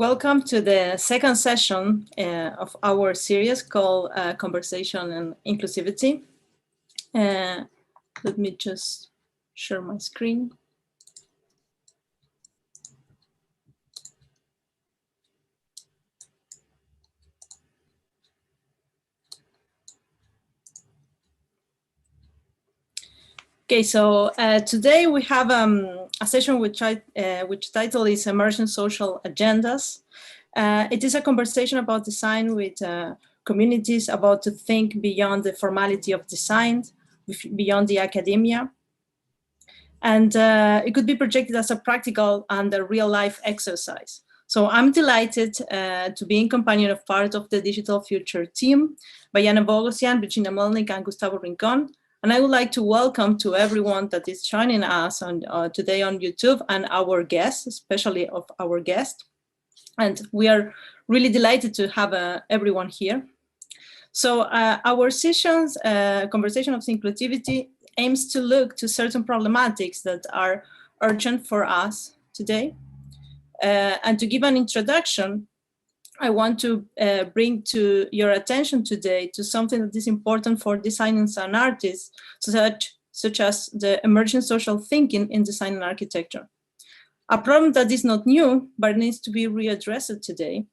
Welcome to the second session of our series called Conversation and Inclusivity. Let me just share my screen. Okay, so today we have a session which title is Emerging Social Agendas. It is a conversation about design with communities about to think beyond the formality of design, beyond the academia. And it could be projected as a practical and a real life exercise. So I'm delighted to be in companion of part of the Digital Future team, Bayana Bogosian, Virginia Melnick, and Gustavo Rincon. And I would like to welcome to everyone that is joining us on, today on YouTube and our guests, especially of our guest. And we are really delighted to have everyone here. So our session's Conversation of Inclusivity aims to look to certain problematics that are urgent for us today. And to give an introduction, I want to bring to your attention today to something that is important for designers and artists, such as the emerging social thinking in design and architecture. A problem that is not new, but needs to be readdressed today.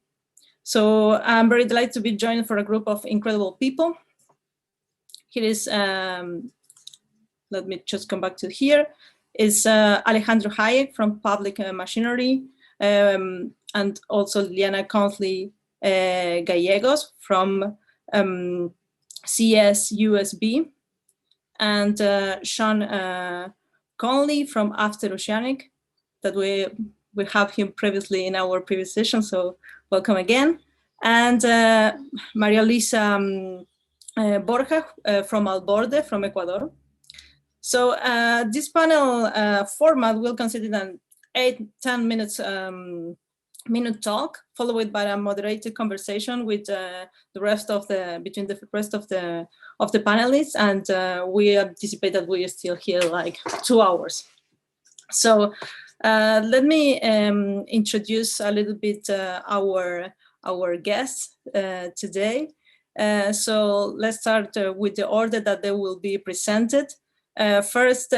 So I'm very delighted to be joined for a group of incredible people. Here is, let me just come back to here, is Alejandro Hayek from Public Machinery, and also Liliana Conley Gallegos from CSUSB, and Sean Conley from After Oceanic, that we have him previously in our previous session, so welcome again. And Maria Luisa Borja from Alborde from Ecuador. So this panel format will consist an 8-10 minutes minute talk, followed by a moderated conversation with the rest of the panelists, and we anticipate that we are still here like 2 hours. So let me introduce a little bit our guests today. So let's start with the order that they will be presented. First,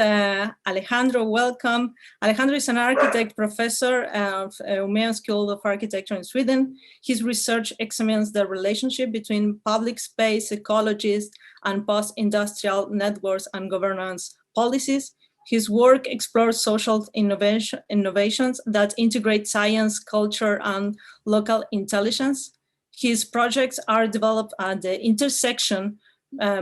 Alejandro, welcome. Alejandro is an architect professor of Umeå School of Architecture in Sweden. His research examines the relationship between public space ecologies and post-industrial networks and governance policies. His work explores social innovations that integrate science, culture, and local intelligence. His projects are developed at the intersection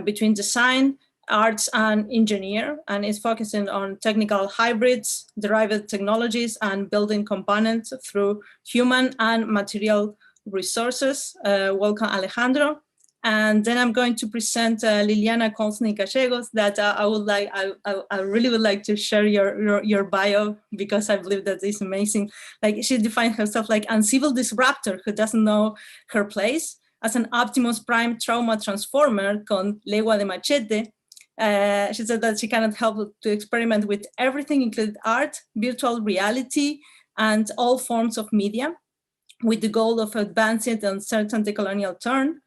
between design, arts, and engineer, and is focusing on technical hybrids, derived technologies, and building components through human and material resources. Welcome, Alejandro. And then I'm going to present Liliana Conley Gallegos, that I really would like to share your bio, because I believe that it's amazing. Like, she defined herself like a civil disruptor who doesn't know her place, as an Optimus Prime trauma transformer con legua de machete. She said that she cannot help to experiment with everything, including art, virtual reality, and all forms of media, with the goal of advancing a certain decolonial turn.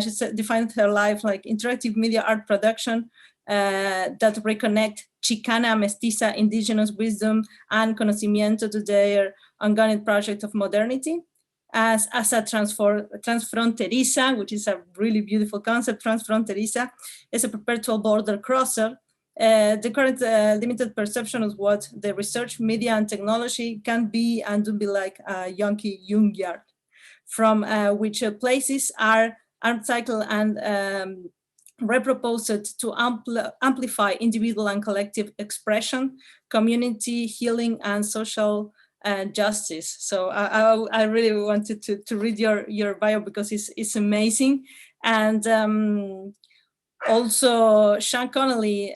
She defined her life like interactive media art production that reconnect Chicana, Mestiza, indigenous wisdom, and conocimiento to their ongoing project of modernity. As a transfronteriza, which is a really beautiful concept. Transfronteriza is a perpetual border crosser. The current limited perception of what the research, media, and technology can be and do be like a Yankee Jungyard, from which places are upcycled and reproposed to amplify individual and collective expression, community healing, and social justice. So I really wanted to read your bio, because it's amazing. And also Sean Connolly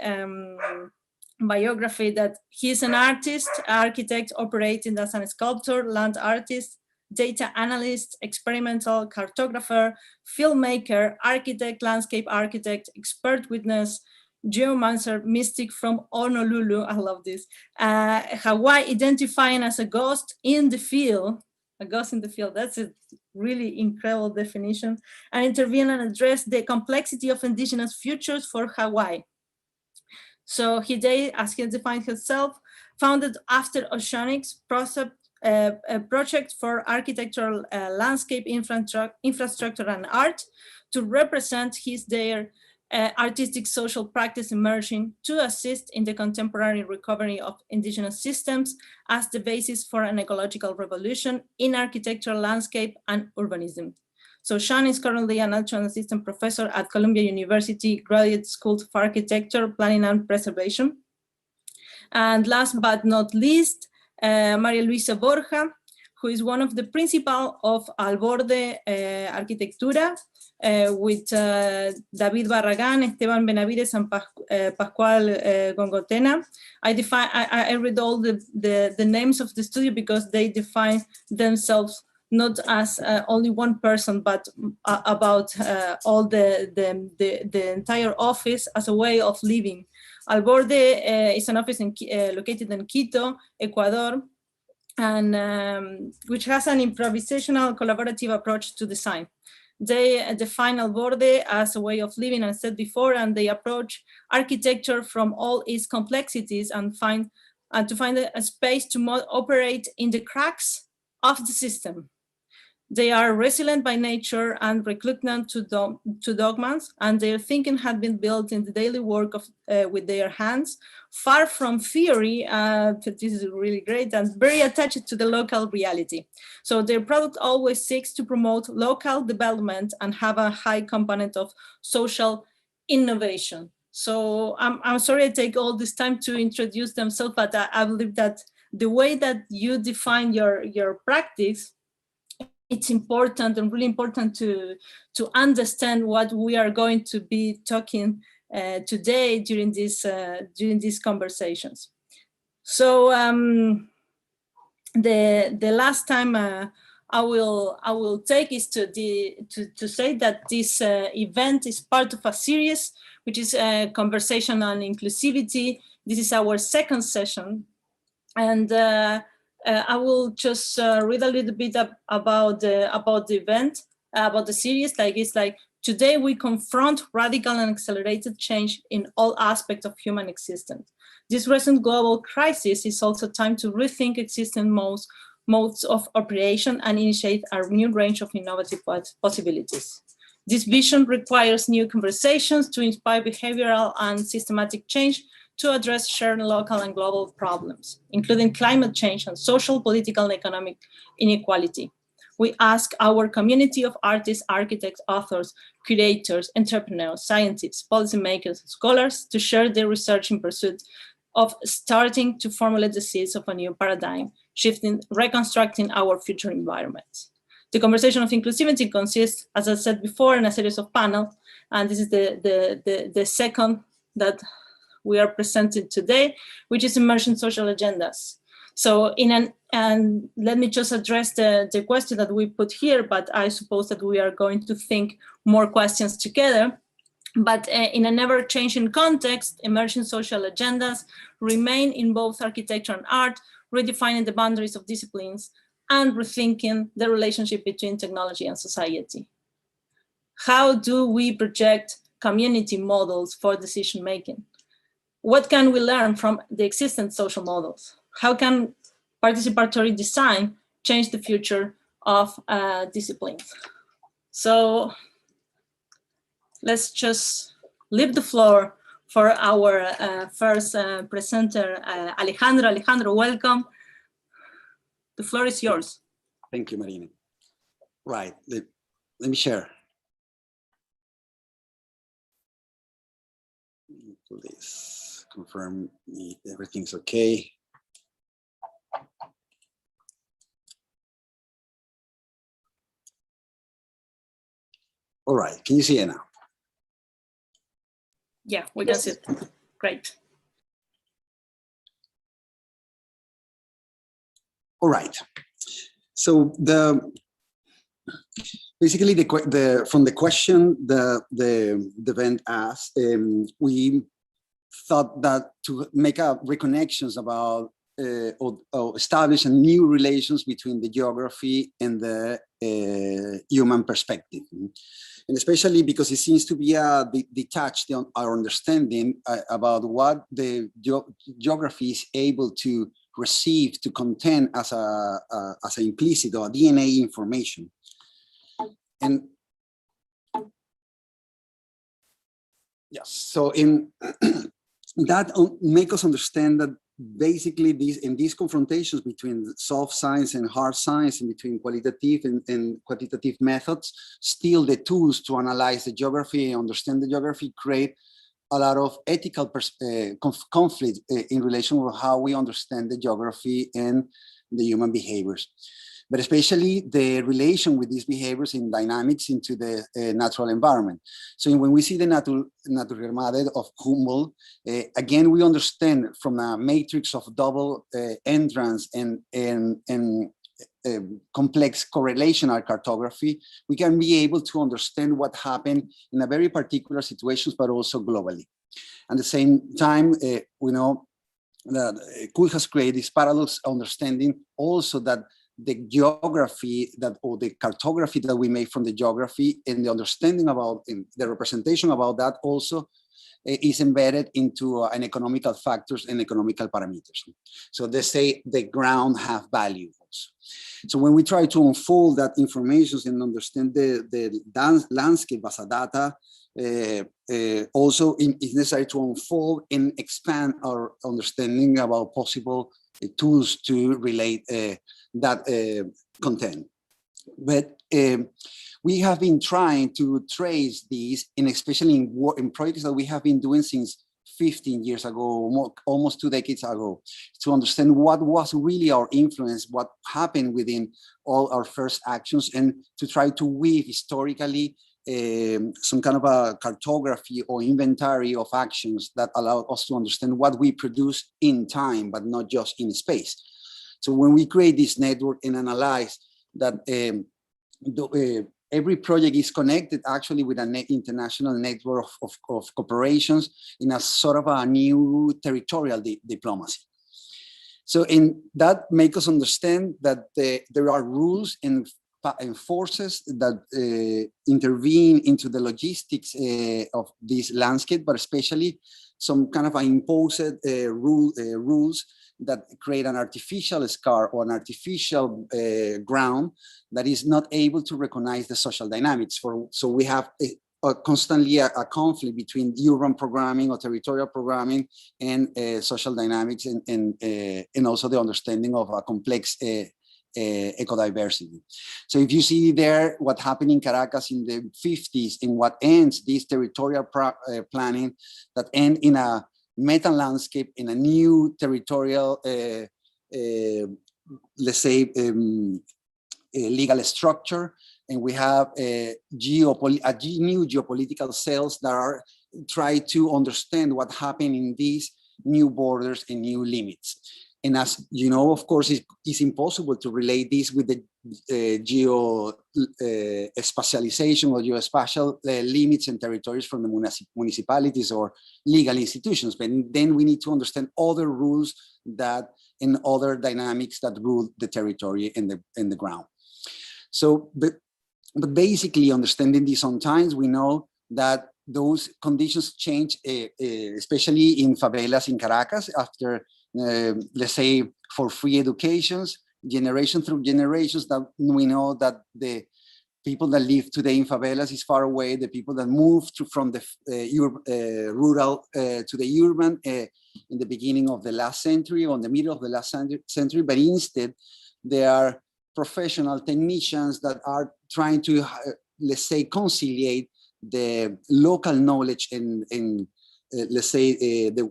biography, that he's an artist, architect, operating as a sculptor, land artist, data analyst, experimental cartographer, filmmaker, architect, landscape architect, expert witness, geomancer, mystic from Honolulu, I love this, Hawaii, identifying as a ghost in the field, a ghost in the field. That's a really incredible definition. And intervene and address the complexity of indigenous futures for Hawaii. So Hide, as he defined himself, founded after Oceanic's a project for architectural landscape infrastructure and art to represent their artistic social practice emerging to assist in the contemporary recovery of indigenous systems as the basis for an ecological revolution in architectural landscape and urbanism. So Sean is currently an adjunct assistant professor at Columbia University Graduate School of Architecture, Planning and Preservation. And last but not least, Maria Luisa Borja, who is one of the principal of Alborde Arquitectura, with David Barragán, Esteban Benavides, and Pascual Gongotena. I read all the names of the studio because they define themselves not as only one person, but about all the entire office as a way of living. Alborde is an office located in Quito, Ecuador, and which has an improvisational collaborative approach to design. They define Alborde as a way of living, as I said before, and they approach architecture from all its complexities and to find a space to operate in the cracks of the system. They are resilient by nature and reluctant to dogmas, and their thinking had been built in the daily work with their hands, far from theory. This is really great, and very attached to the local reality. So their product always seeks to promote local development and have a high component of social innovation. So I'm sorry I take all this time to introduce themselves, but I believe that the way that you define your practice, it's important and really important to understand what we are going to be talking today during these conversations. So the last time I will take is to say that this event is part of a series which is a conversation on inclusivity. This is our second session, and I will just read a little bit about the event, about the series. It's like, today we confront radical and accelerated change in all aspects of human existence. This recent global crisis is also time to rethink existing modes of operation and initiate a new range of innovative possibilities. This vision requires new conversations to inspire behavioral and systematic change to address shared local and global problems, including climate change and social, political, and economic inequality. We ask our community of artists, architects, authors, curators, entrepreneurs, scientists, policymakers, scholars to share their research in pursuit of starting to formulate the seeds of a new paradigm, shifting, reconstructing our future environments. The conversation of inclusivity consists, as I said before, in a series of panels, and this is the second that we are presenting today, which is immersion social agendas. So and let me just address the question that we put here, but I suppose that we are going to think more questions together. But in an ever-changing context, emerging social agendas remain in both architecture and art, redefining the boundaries of disciplines and rethinking the relationship between technology and society. How do we project community models for decision-making? What can we learn from the existing social models? How can participatory design change the future of disciplines? So let's just leave the floor for our first presenter, Alejandro. Alejandro, welcome. The floor is yours. Thank you, Marina. Right, let me share. Please confirm everything's okay. All right, can you see it now? Yeah, we can see it. Great. All right. So basically from the question the event asked, we thought that to make up reconnections about or establish a new relations between the geography and the human perspective. And especially because it seems to be detached on our understanding about what the geography is able to receive, to contain as an implicit or DNA information. And yes, so in that make us understand that basically these confrontations between soft science and hard science, and between qualitative and quantitative methods, still the tools to analyze the geography, understand the geography, create a lot of ethical conflict in relation with how we understand the geography and the human behaviors, but especially the relation with these behaviors in dynamics into the natural environment. So when we see the Naturgermade of Humboldt, again, we understand from a matrix of double entrance and complex correlational cartography, we can be able to understand what happened in a very particular situations, but also globally. At the same time, we know that Kuhl has created this paradox understanding also that the geography or the cartography that we make from the geography and the understanding about the representation about that also is embedded into an economical factors and economical parameters. So they say the ground have value also. So when we try to unfold that information and understand the landscape as a data, also it's necessary to unfold and expand our understanding about possible tools to relate that content. But we have been trying to trace these, and especially in projects that we have been doing since 15 years ago, almost 2 decades ago, to understand what was really our influence, what happened within all our first actions, and to try to weave historically some kind of a cartography or inventory of actions that allow us to understand what we produce in time, but not just in space. So when we create this network and analyze that every project is connected actually with an international network of corporations in a sort of a new territorial diplomacy. So in that make us understand that there are rules and forces that intervene into the logistics of this landscape, but especially some kind of imposed rules that create an artificial scar or an artificial ground that is not able to recognize the social dynamics. So we have constantly a conflict between urban programming or territorial programming and social dynamics and also the understanding of a complex ecodiversity. So if you see there what happened in Caracas in the 50s and what ends this territorial planning that end in a meta landscape, in a new territorial, let's say, legal structure, and we have new geopolitical cells that are try to understand what happened in these new borders and new limits. And as you know, of course, it's impossible to relate this with the spatialization or geospatial limits and territories from the municipalities or legal institutions. But then we need to understand other rules that and other dynamics that rule the territory and the ground. So, but basically understanding this sometimes we know that those conditions change, especially in favelas in Caracas after let's say for free educations, generation through generations, that we know that the people that live today in favelas is far away, the people that moved from the rural to the urban in the beginning of the last century or in the middle of the last century, but instead they are professional technicians that are trying to, let's say, conciliate the local knowledge and let's say the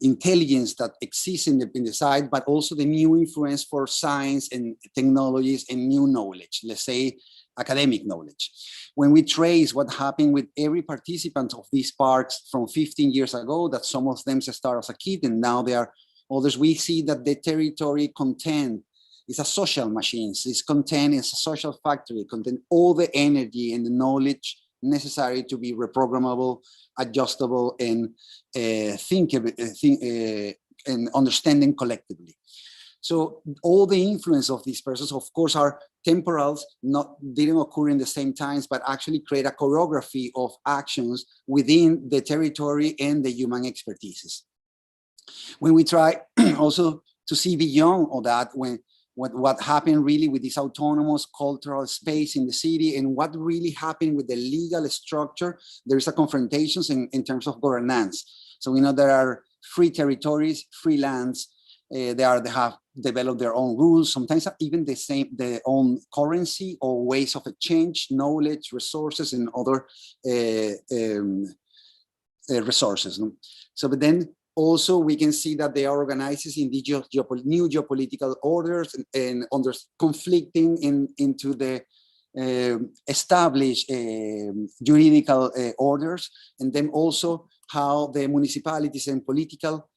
intelligence that exists in the side, but also the new influence for science and technologies and new knowledge, let's say academic knowledge. When we trace what happened with every participant of these parks from 15 years ago, that some of them start as a kid and now they are others, we see that the territory content is a social machine. It's content is a social factory, contain all the energy and the knowledge necessary to be reprogrammable, adjustable, and and understanding collectively. So all the influence of these persons, of course, are temporals, didn't occur in the same times, but actually create a choreography of actions within the territory and the human expertises. When we try also to see beyond all that, what happened really with this autonomous cultural space in the city and what really happened with the legal structure, there is a confrontations in terms of governance. So we know there are free territories, free lands, they have developed their own rules, sometimes even their own currency or ways of exchange, knowledge, resources, and other resources. So, but then also we can see that they are organized in the new geopolitical orders and under conflicting into the established juridical orders, and then also how the municipalities and political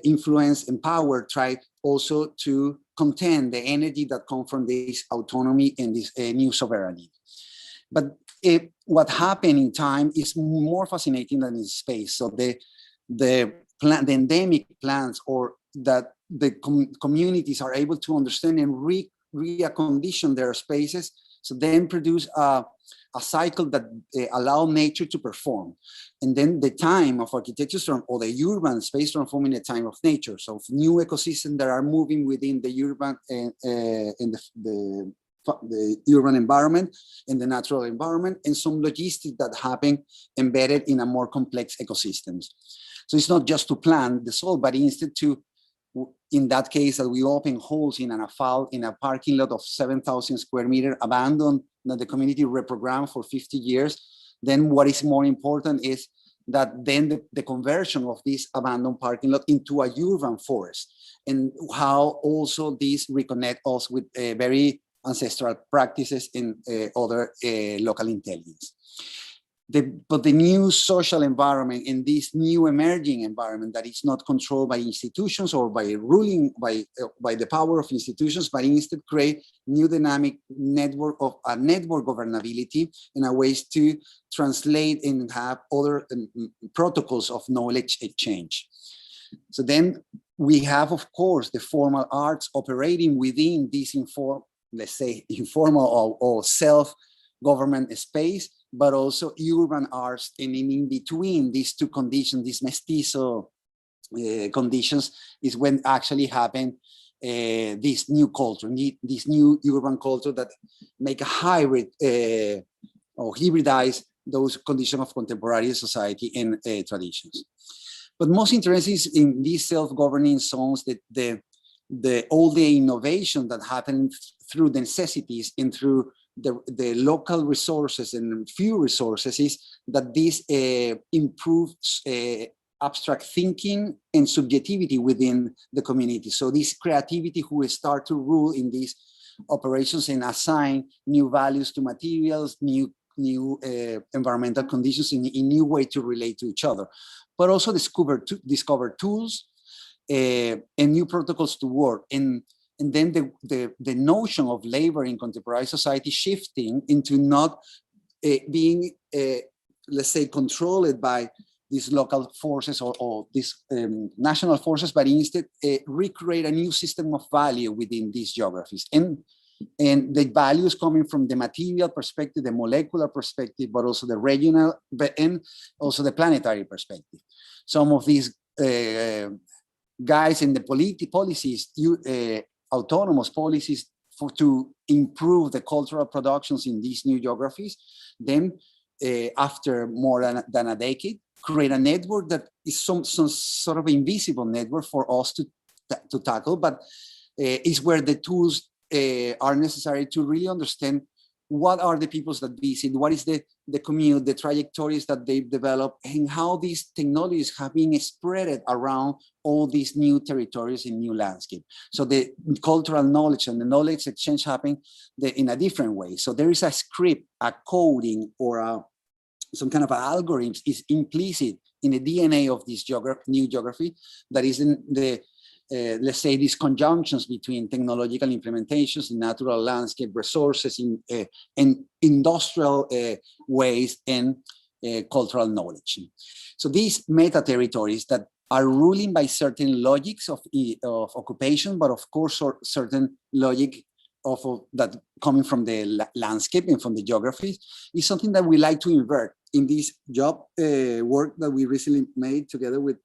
influence and power try also to contain the energy that comes from this autonomy and this new sovereignty. But what happened in time is more fascinating than in space. So the endemic plans, or that the communities are able to understand and recondition their spaces, so then produce a cycle that allow nature to perform. And then the time of architecture or the urban space transforming the time of nature. So new ecosystems that are moving within the urban and the urban environment and the natural environment, and some logistics that happen embedded in a more complex ecosystems. So it's not just to plan the soul, but instead to, in that case, that we open holes in a parking lot of 7,000 square meters, abandoned, that the community reprogrammed for 50 years. Then what is more important is that then the conversion of this abandoned parking lot into a urban forest, and how also this reconnect us with very ancestral practices in other local intelligence. But the new social environment and this new emerging environment that is not controlled by institutions or by ruling by the power of institutions, but instead create new dynamic network governability and a ways to translate and have other protocols of knowledge exchange. So then we have, of course, the formal arts operating within this let's say informal or self-government space, but also urban arts, and in between these two conditions, these mestizo conditions, is when actually happen this new culture, this new urban culture that make a hybrid or hybridize those conditions of contemporary society and traditions. But most interesting is in these self-governing zones that all the innovation that happened through the necessities and through the local resources and few resources is that this improves abstract thinking and subjectivity within the community. So this creativity who will start to rule in these operations and assign new values to materials, new environmental conditions, in new way to relate to each other, but also discover tools and new protocols to work. And then the notion of labor in contemporary society shifting into not being, let's say, controlled by these local forces or these national forces, but instead recreate a new system of value within these geographies. And the values coming from the material perspective, the molecular perspective, but also the regional, and also the planetary perspective. Some of these guys in the policies, autonomous policies to improve the cultural productions in these new geographies, then after more than a decade, create a network that is some sort of invisible network for us to tackle, but is where the tools are necessary to really understand what are the peoples that visit, what is the commute, the trajectories that they've developed, and how these technologies have been spread around all these new territories in new landscape. So the cultural knowledge and the knowledge exchange happen in a different way. So there is a script, a coding, or some kind of algorithm is implicit in the DNA of this new geography that is in the let's say these conjunctions between technological implementations in natural landscape resources in industrial ways and cultural knowledge. So these meta territories that are ruling by certain logics of occupation, but of course certain logic of that coming from the landscape and from the geography, is something that we like to invert in this job work that we recently made together with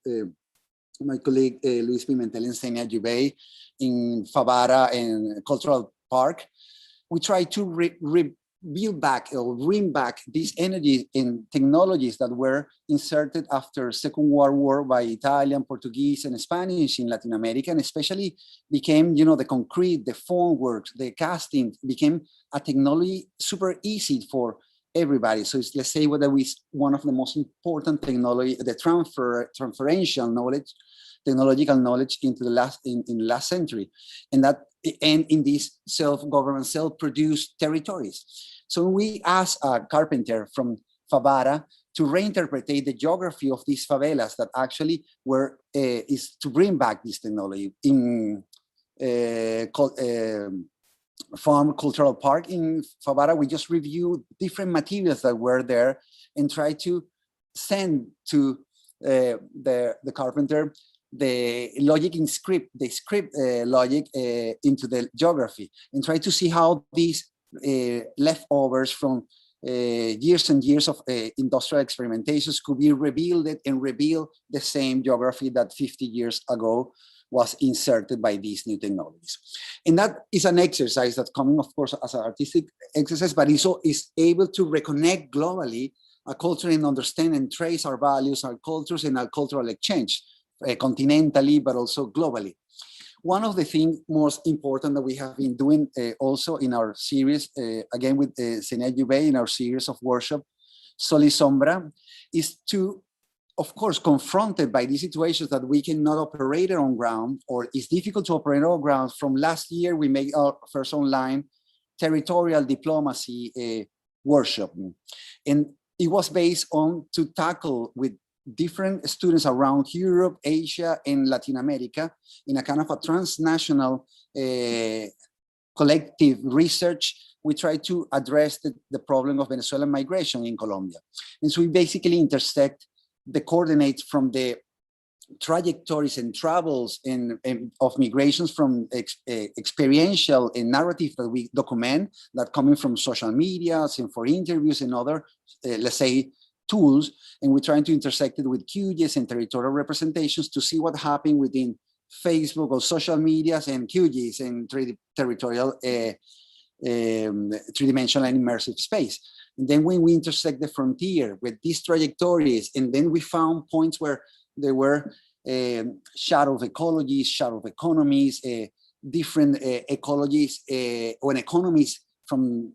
my colleague Luis Pimentel and Senia Jubei in Favara and Cultural Park. We try to build back or bring back these energies and technologies that were inserted after Second World War by Italian, Portuguese, and Spanish in Latin America, and especially became, you know, the concrete, the formwork, the casting became a technology super easy for everybody. So it's, let's say, what is one of the most important technology, the transferential knowledge, technological knowledge into the last century, and in these self-government, self-produced territories. So we asked a carpenter from Favara to reinterpret the geography of these favelas that actually were is to bring back this technology in Farm Cultural Park in Favara. We just reviewed different materials that were there and try to send to the carpenter the logic in script, the script logic into the geography, and try to see how these leftovers from years and years of industrial experimentations could be revealed and reveal the same geography that 50 years ago was inserted by these new technologies. And that is an exercise that's coming, of course, as an artistic exercise, but also is able to reconnect globally a culture and understand and trace our values, our cultures, and our cultural exchange, continentally, but also globally. One of the things most important that we have been doing also in our series, again with Senia Jubei, in our series of workshop, Sol y Sombra, is to, of course, confronted by these situations that we cannot operate on ground, or it's difficult to operate on ground. From last year, we made our first online territorial diplomacy workshop. And it was based on to tackle with different students around Europe, Asia, and Latin America in a kind of a transnational collective research. We try to address the problem of Venezuelan migration in Colombia. And so we basically intersect the coordinates from the trajectories and travels of migrations from experiential and narrative that we document that coming from social medias and for interviews and other, let's say, tools, and we're trying to intersect it with QGIS and territorial representations to see what happened within Facebook or social medias and QGIS and territorial three-dimensional and immersive space. And then when we intersect the frontier with these trajectories, and then we found points where there were shadow ecologies, shadow economies, different ecologies or economies from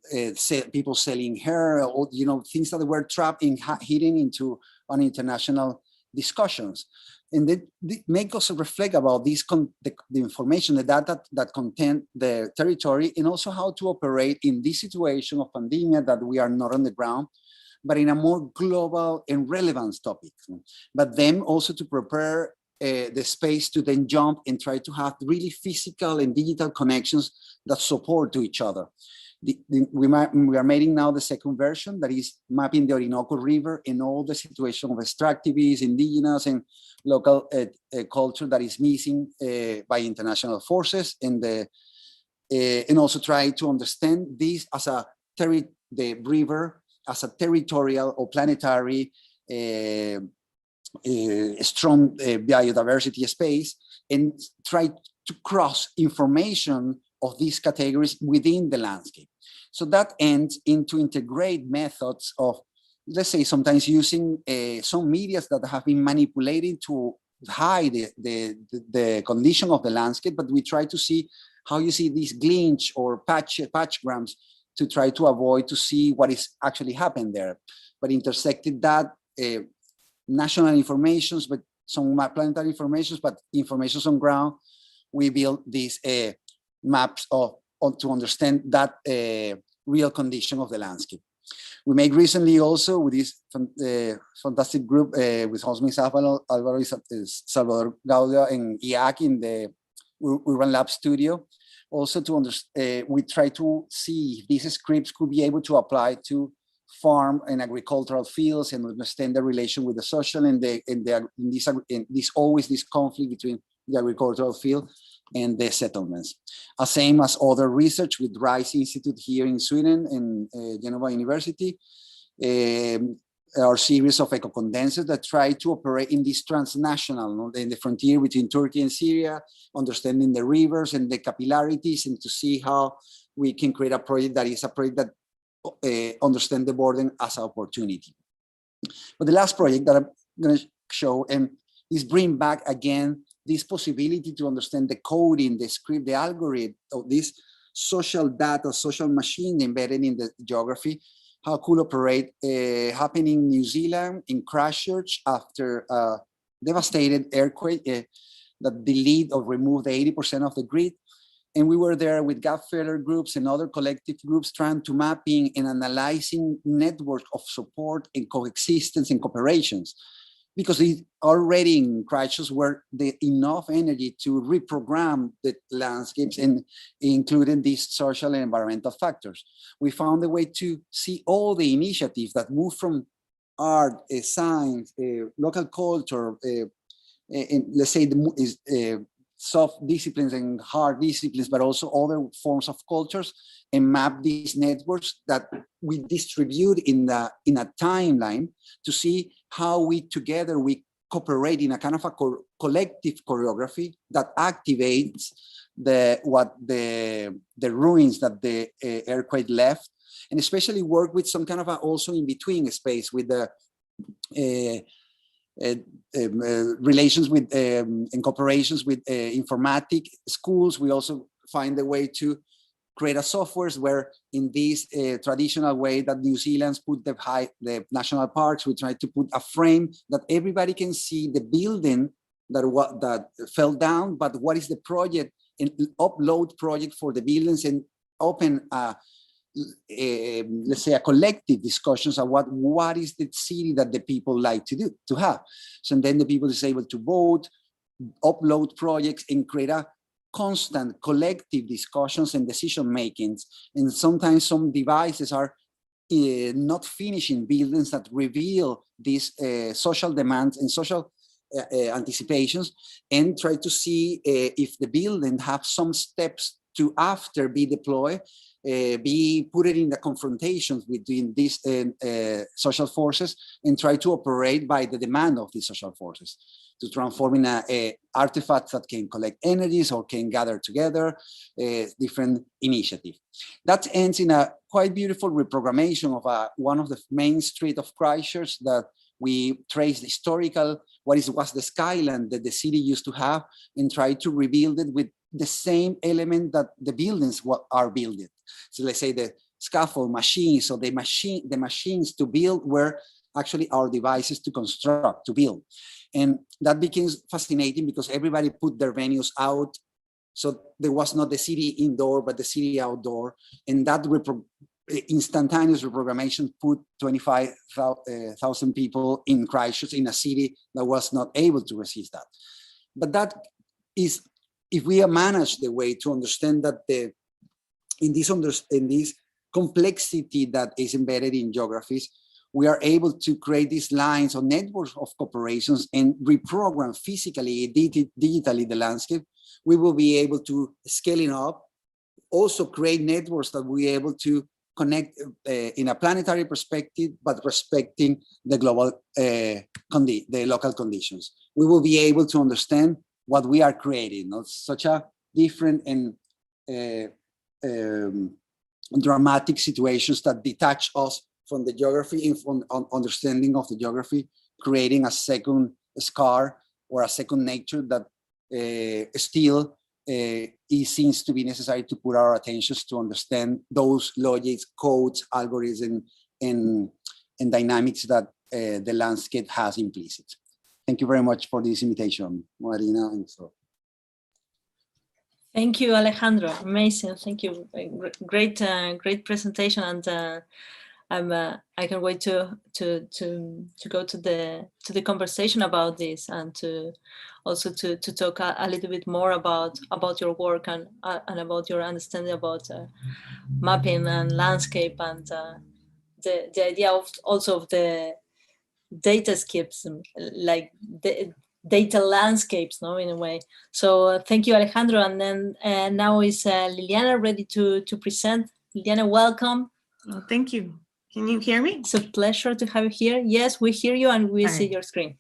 people selling hair, or things that were trapped in hidden into on international discussions, and they make us reflect about these the information, the data that contain the territory, and also how to operate in this situation of pandemic that we are not on the ground, but in a more global and relevant topic. But then also to prepare the space to then jump and try to have really physical and digital connections that support to each other. We are making now the second version that is mapping the Orinoco River and all the situation of extractivists, indigenous, and local culture that is missing by international forces, and also try to understand this as the river as a territorial or planetary strong biodiversity space, and try to cross information of these categories within the landscape. So that ends into integrate methods of, let's say, sometimes using some media that have been manipulated to hide the condition of the landscape, but we try to see how you see these glints or patchgrams to try to avoid to see what is actually happened there. But intersected that national informations, but some planetary informations, but informations on ground, we build these maps to understand that real condition of the landscape. We made recently also with this fantastic group with Josme Alvaro, Salvador Gaudio, and IAC in the Urban Lab studio. Also to understand, we try to see if these scripts could be able to apply to farm and agricultural fields and understand the relation with the social and always this conflict between the agricultural field and the settlements. Same as other research with Rice Institute here in Sweden and Geneva University. Our series of eco-condensers that try to operate in this transnational, in the frontier between Turkey and Syria, understanding the rivers and the capillarities, and to see how we can create a project that is a project that understand the border as an opportunity. But the last project that I'm going to show is bring back again this possibility to understand the coding, the script, the algorithm of this social data, social machine embedded in the geography. How could operate happening in New Zealand in Christchurch after a devastated earthquake that deleted or removed 80% of the grid. And we were there with gap filler groups and other collective groups trying to mapping and analyzing networks of support and coexistence and cooperations. Because it already in Christchurch were the enough energy to reprogram the landscapes and including these social and environmental factors. We found a way to see all the initiatives that move from art, science, local culture, and let's say soft disciplines and hard disciplines, but also other forms of cultures, and map these networks that we distribute in a timeline to see how we together we cooperate in a kind of a collective choreography that activates the ruins that the earthquake left, and especially work with some kind of also in between space with the relations with and cooperations with informatic schools. We also find a way to create a softwares where in this traditional way that New Zealand's put the national parks, we try to put a frame that everybody can see the building that fell down, but what is the project, and upload project for the buildings and open let's say a collective discussions of what is the city that the people like to have. So then the people is able to vote, upload projects, and create a constant collective discussions and decision makings. And sometimes some devices are not finishing buildings that reveal these social demands and social anticipations, and try to see if the building have some steps to after be deployed, be put it in the confrontations between these social forces, and try to operate by the demand of these social forces to transform in artifacts that can collect energies or can gather together different initiatives. That ends in a quite beautiful reprogrammation of one of the main streets of Christchurch that we trace the historical, was the skyline that the city used to have, and try to rebuild it with the same element that the buildings are built. So let's say the scaffold machines, so the machines to build were actually our devices to construct, to build. And that became fascinating because everybody put their venues out. So there was not the city indoor, but the city outdoor. And that instantaneous reprogrammation put 25,000 people in Christchurch, in a city that was not able to resist that. But that is, if we manage the way to understand that in this complexity that is embedded in geographies, we are able to create these lines or networks of corporations and reprogram physically, digitally the landscape. We will be able to scale it up, also create networks that we are able to connect in a planetary perspective, but respecting the global, the local conditions. We will be able to understand what we are creating, not such a different and dramatic situations that detach us from the geography and from understanding of the geography, creating a second scar or a second nature that still it seems to be necessary to put our attentions to understand those logics, codes, algorithms, and dynamics that the landscape has implicit. Thank you very much for this invitation, Marina. And so. Thank you, Alejandro. Amazing. Thank you. Great, great presentation, and I can wait to go to the conversation about this, and to also to talk a little bit more about your work and about your understanding about mapping and landscape and the idea of also of the datascapes, like the data landscapes, no, in a way. So thank you, Alejandro. And then now is Liliana ready to present. Liliana, welcome. Well, thank you. Can you hear me? It's a pleasure to have you here. Yes, we hear you and we see your screen.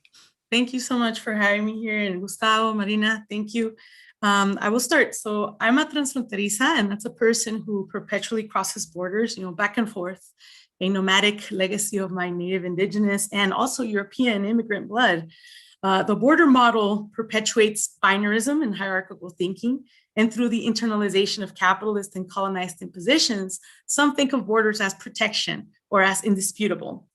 Thank you so much for having me here. And Gustavo, Marina, thank you. I will start. So I'm a transfronteriza, and that's a person who perpetually crosses borders, back and forth, a nomadic legacy of my native indigenous and also European immigrant blood. The border model perpetuates binarism and hierarchical thinking. And through the internalization of capitalist and colonized impositions, some think of borders as protection or as indisputable.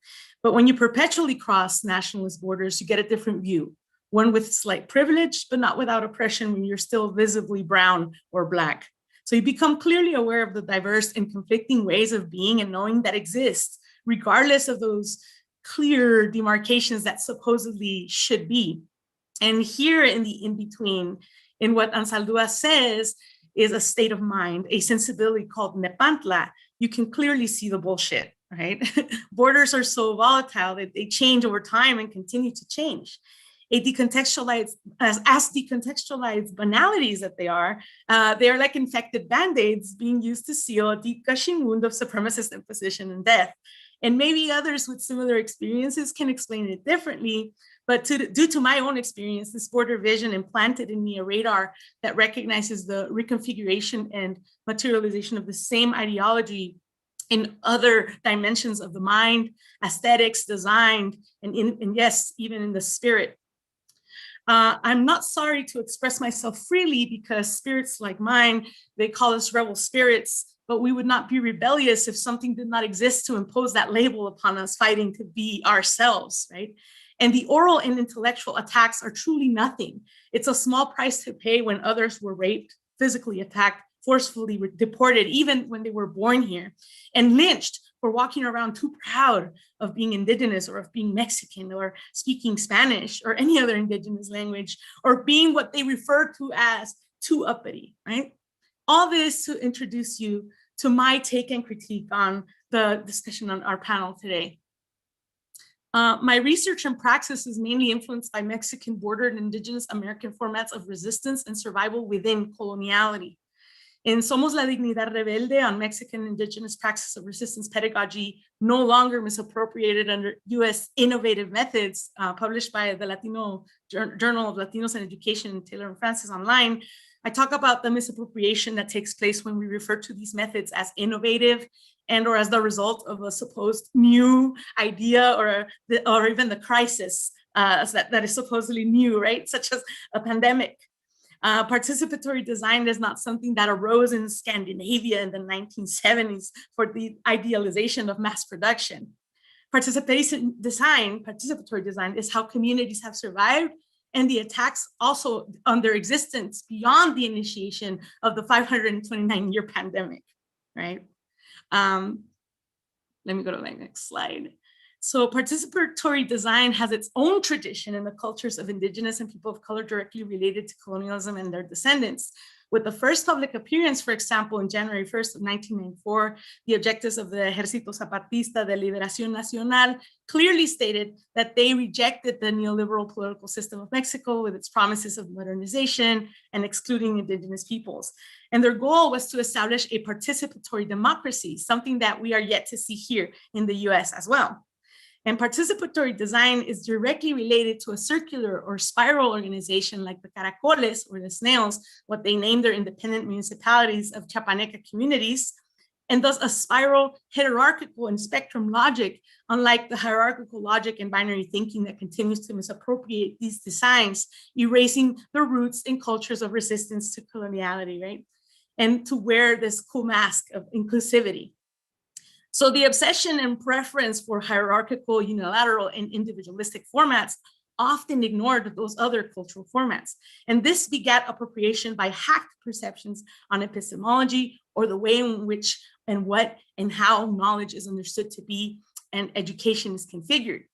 But when you perpetually cross nationalist borders, you get a different view, one with slight privilege, but not without oppression when you're still visibly brown or Black. So you become clearly aware of the diverse and conflicting ways of being and knowing that exist, regardless of those clear demarcations that supposedly should be. And here in the in-between, in what Ansaldúa says is a state of mind, a sensibility called nepantla, you can clearly see the bullshit, right? Borders are so volatile that they change over time and continue to change. As decontextualized banalities that they are like infected Band-Aids being used to seal a deep gushing wound of supremacist imposition and death. And maybe others with similar experiences can explain it differently, but due to my own experience, this border vision implanted in me a radar that recognizes the reconfiguration and materialization of the same ideology in other dimensions of the mind, aesthetics, design, and yes, even in the spirit. I'm not sorry to express myself freely because spirits like mine, they call us rebel spirits, but we would not be rebellious if something did not exist to impose that label upon us, fighting to be ourselves, right? And the oral and intellectual attacks are truly nothing. It's a small price to pay when others were raped, physically attacked, forcefully deported, even when they were born here, and lynched for walking around too proud of being indigenous or of being Mexican or speaking Spanish or any other indigenous language, or being what they refer to as too uppity, right? All this to introduce you to my take and critique on the discussion on our panel today. My research and praxis is mainly influenced by Mexican border and indigenous American formats of resistance and survival within coloniality. In Somos la Dignidad Rebelde on Mexican indigenous praxis of resistance pedagogy, no longer misappropriated under US innovative methods, published by the Latino Journal of Latinos and Education, Taylor and Francis online, I talk about the misappropriation that takes place when we refer to these methods as innovative and or as the result of a supposed new idea or even the crisis that is supposedly new, right? Such as a pandemic. Participatory design is not something that arose in Scandinavia in the 1970s for the idealization of mass production. Participatory design is how communities have survived, and the attacks also on their existence beyond the initiation of the 529-year pandemic, right? Let me go to my next slide. So participatory design has its own tradition in the cultures of indigenous and people of color directly related to colonialism and their descendants. With the first public appearance, for example, in January 1st of 1994, the objectives of the Ejército Zapatista de Liberación Nacional clearly stated that they rejected the neoliberal political system of Mexico with its promises of modernization and excluding indigenous peoples. And their goal was to establish a participatory democracy, something that we are yet to see here in the US as well. And participatory design is directly related to a circular or spiral organization like the Caracoles, or the snails, what they named their independent municipalities of Chiapaneca communities, and thus a spiral, hierarchical, and spectrum logic, unlike the hierarchical logic and binary thinking that continues to misappropriate these designs, erasing the roots and cultures of resistance to coloniality, right? And to wear this cool mask of inclusivity. So the obsession and preference for hierarchical, unilateral, and individualistic formats often ignored those other cultural formats. And this begat appropriation by hacked perceptions on epistemology, or the way in which and what and how knowledge is understood to be and education is configured.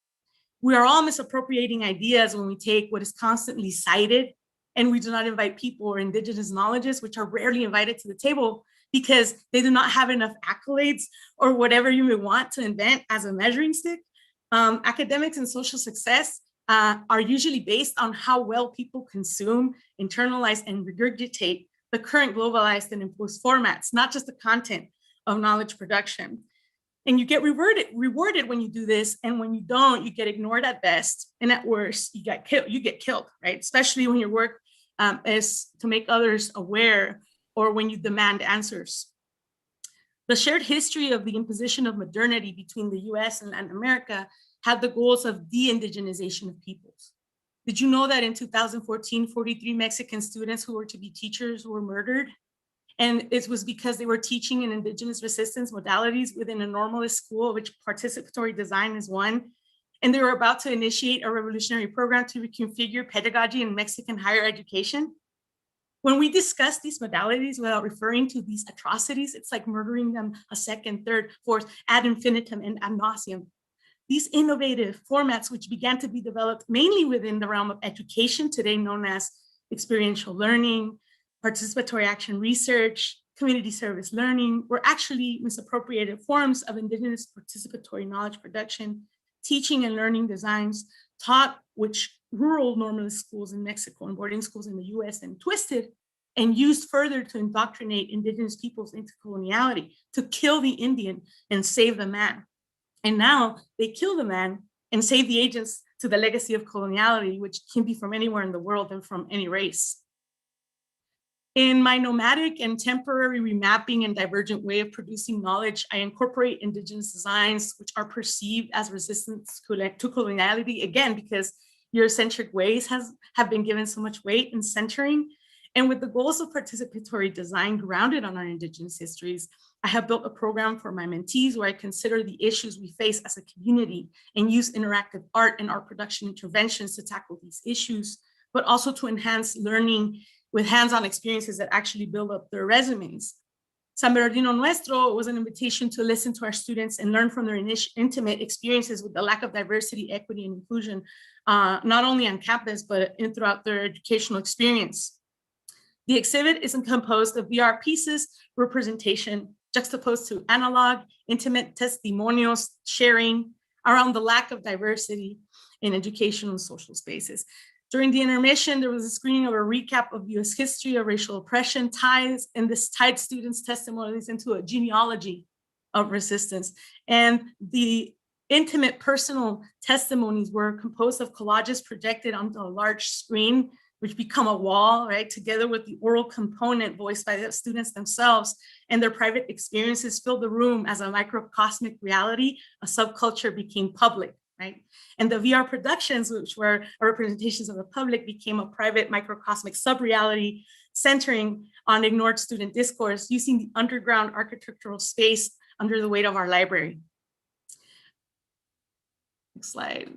We are all misappropriating ideas when we take what is constantly cited, and we do not invite people or indigenous knowledges, which are rarely invited to the table, because they do not have enough accolades or whatever you may want to invent as a measuring stick. Academics and social success are usually based on how well people consume, internalize, and regurgitate the current globalized and imposed formats, not just the content of knowledge production. And you get rewarded when you do this, and when you don't, you get ignored at best, and at worst, you get killed, right? Especially when your work is to make others aware, or when you demand answers. The shared history of the imposition of modernity between the US and Latin America had the goals of de-indigenization of peoples. Did you know that in 2014, 43 Mexican students who were to be teachers were murdered? And it was because they were teaching in indigenous resistance modalities within a normalist school, which participatory design is one. And they were about to initiate a revolutionary program to reconfigure pedagogy in Mexican higher education. When we discuss these modalities without referring to these atrocities, it's like murdering them a second, third, fourth, ad infinitum and ad nauseum. These innovative formats, which began to be developed mainly within the realm of education, today known as experiential learning, participatory action research, community service learning, were actually misappropriated forms of indigenous participatory knowledge production, teaching and learning designs taught which rural normalist schools in Mexico and boarding schools in the US and twisted and used further to indoctrinate indigenous peoples into coloniality, to kill the Indian and save the man. And now they kill the man and save the agents to the legacy of coloniality, which can be from anywhere in the world and from any race. In my nomadic and temporary remapping and divergent way of producing knowledge, I incorporate indigenous designs, which are perceived as resistance to coloniality, again, because Eurocentric ways have been given so much weight in centering. And with the goals of participatory design grounded on our indigenous histories, I have built a program for my mentees where I consider the issues we face as a community and use interactive art and art production interventions to tackle these issues, but also to enhance learning with hands-on experiences that actually build up their resumes. San Bernardino Nuestro was an invitation to listen to our students and learn from their intimate experiences with the lack of diversity, equity, and inclusion, not only on campus, but throughout their educational experience. The exhibit is composed of VR pieces, representation, juxtaposed to analog, intimate testimonials, sharing around the lack of diversity in educational and social spaces. During the intermission, there was a screening of a recap of US history of racial oppression ties, and this tied students' testimonies into a genealogy of resistance. And the intimate personal testimonies were composed of collages projected onto a large screen, which become a wall, right? Together with the oral component voiced by the students themselves, and their private experiences filled the room as a microcosmic reality. A subculture became public, right? And the VR productions, which were representations of the public, became a private microcosmic sub-reality centering on ignored student discourse using the underground architectural space under the weight of our library. Next slide.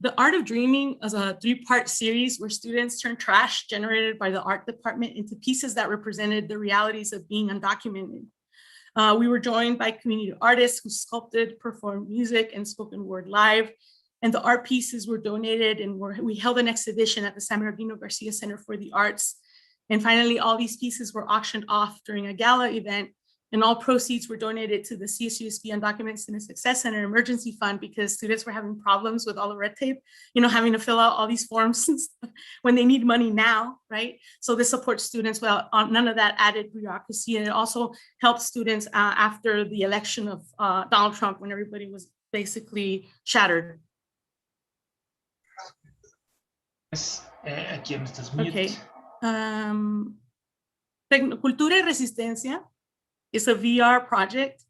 The Art of Dreaming is a 3-part series where students turned trash generated by the art department into pieces that represented the realities of being undocumented. We were joined by community artists who sculpted, performed music, and spoken word live. And the art pieces were donated, and we held an exhibition at the San Bernardino Garcia Center for the Arts. And finally, all these pieces were auctioned off during a gala event, and all proceeds were donated to the CSUSB Undocumented Student Success Center Emergency Fund, because students were having problems with all the red tape, having to fill out all these forms when they need money now, right? So this supports students without none of that added bureaucracy. And it also helps students after the election of Donald Trump, when everybody was basically shattered. Aquí estás mute. Okay. Cultura y Resistencia is a VR project,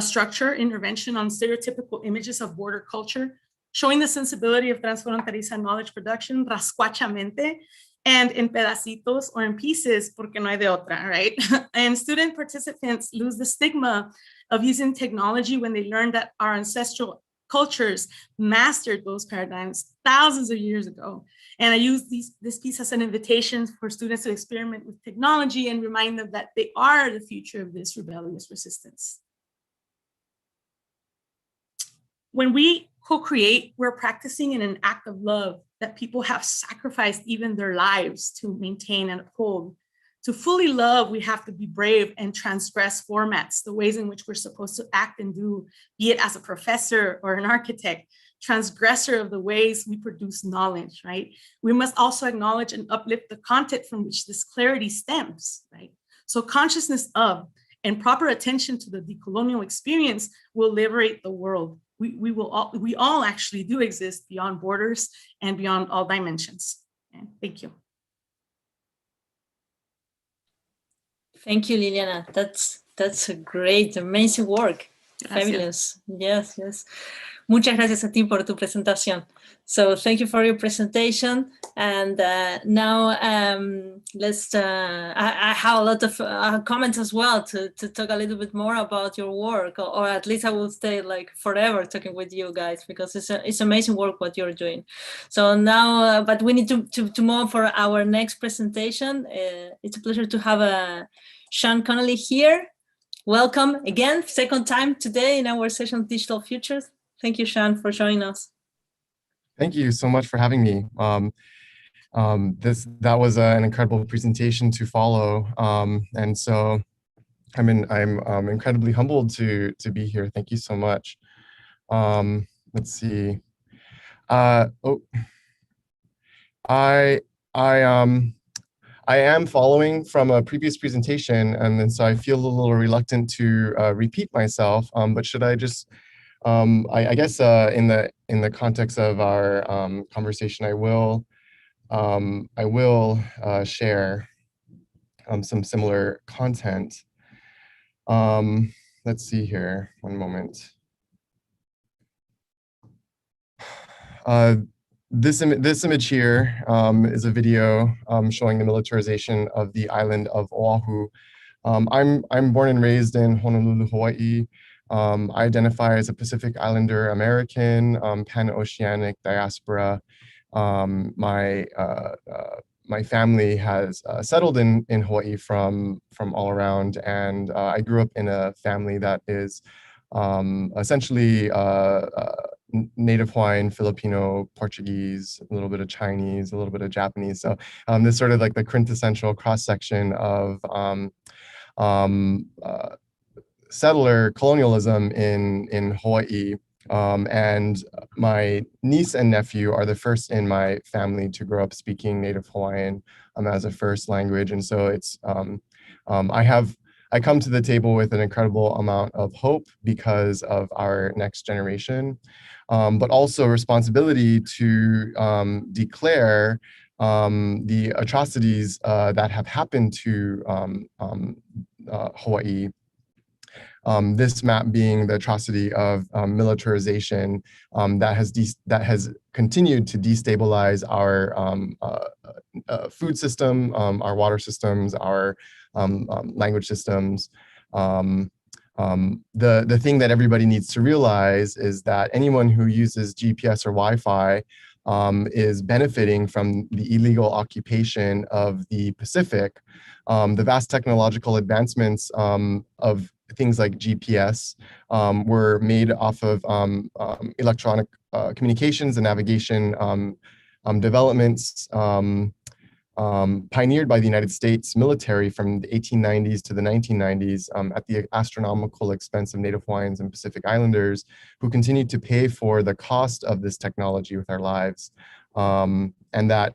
structure, intervention on stereotypical images of border culture, showing the sensibility of transfronteriza knowledge production, rascuachamente, and in pedacitos or in pieces, porque no hay de otra, right? And student participants lose the stigma of using technology when they learn that our ancestral cultures mastered those paradigms thousands of years ago. And I use this piece as an invitation for students to experiment with technology and remind them that they are the future of this rebellious resistance. When we co-create, we're practicing in an act of love that people have sacrificed even their lives to maintain and uphold, To fully love, we have to be brave and transgress formats, the ways in which we're supposed to act and do, be it as a professor or an architect, transgressor of the ways we produce knowledge, right? We must also acknowledge and uplift the content from which this clarity stems, right? So consciousness of and proper attention to the decolonial experience will liberate the world. We all actually do exist beyond borders and beyond all dimensions. And thank you. Thank you, Liliana. That's a great, amazing work. Gracias. Fabulous. Yes, yes. Muchas gracias a ti por tu presentación. So thank you for your presentation. And now let's, I have a lot of comments as well to talk a little bit more about your work, or at least I will stay like forever talking with you guys, because it's amazing work what you're doing. So now, but we need to move on for our next presentation. It's a pleasure to have Sean Connolly here. Welcome again, second time today in our session of Digital Futures. Thank you, Sean, for joining us. Thank you so much for having me. That was an incredible presentation to follow, and so I'm incredibly humbled to be here. Thank you so much. Let's see. I am following from a previous presentation, and then so I feel a little reluctant to repeat myself. But should I just I guess in the context of our conversation, I will share some similar content. Let's see here. One moment. This image here is a video showing the militarization of the island of Oahu. I'm born and raised in Honolulu, Hawaii. I identify as a Pacific Islander American, pan-oceanic diaspora. My family has settled in Hawaii from all around, and I grew up in a family that is essentially Native Hawaiian, Filipino, Portuguese, a little bit of Chinese, a little bit of Japanese. So this sort of like the quintessential cross-section of settler colonialism in Hawaii, and my niece and nephew are the first in my family to grow up speaking Native Hawaiian as a first language, and so it's I come to the table with an incredible amount of hope because of our next generation, but also responsibility to declare the atrocities that have happened to Hawaii. This map being the atrocity of militarization that has continued to destabilize our food system, our water systems, our language systems. The thing that everybody needs to realize is that anyone who uses GPS or Wi-Fi is benefiting from the illegal occupation of the Pacific. The vast technological advancements of things like GPS were made off of electronic communications and navigation developments pioneered by the United States military from the 1890s to the 1990s at the astronomical expense of Native Hawaiians and Pacific Islanders, who continued to pay for the cost of this technology with our lives. And that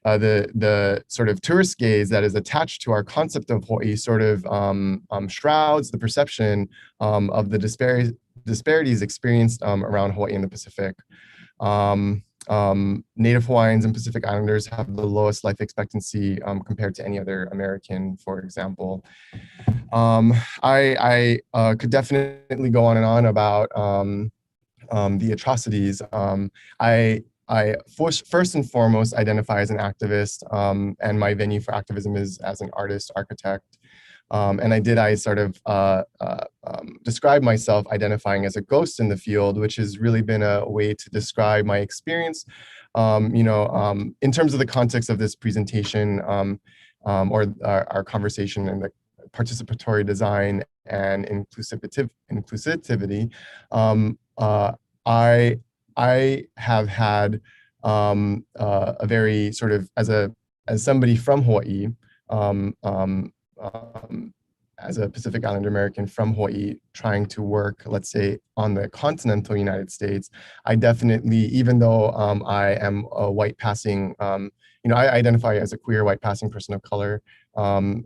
the sort of tourist gaze that is attached to our concept of Hawaii sort of shrouds the perception of the disparities experienced around Hawaii and the Pacific. Native Hawaiians and Pacific Islanders have the lowest life expectancy compared to any other American, for example. I could definitely go on and on about the atrocities. I first and foremost identify as an activist, and my venue for activism is as an artist, architect. And I sort of describe myself identifying as a ghost in the field, which has really been a way to describe my experience, in terms of the context of this presentation or our conversation in the participatory design and inclusivity. I have had a very sort of, as somebody from Hawaii, as a Pacific Islander American from Hawaii trying to work, let's say, on the continental United States, I definitely, even though I am a white passing, I identify as a queer white passing person of color, and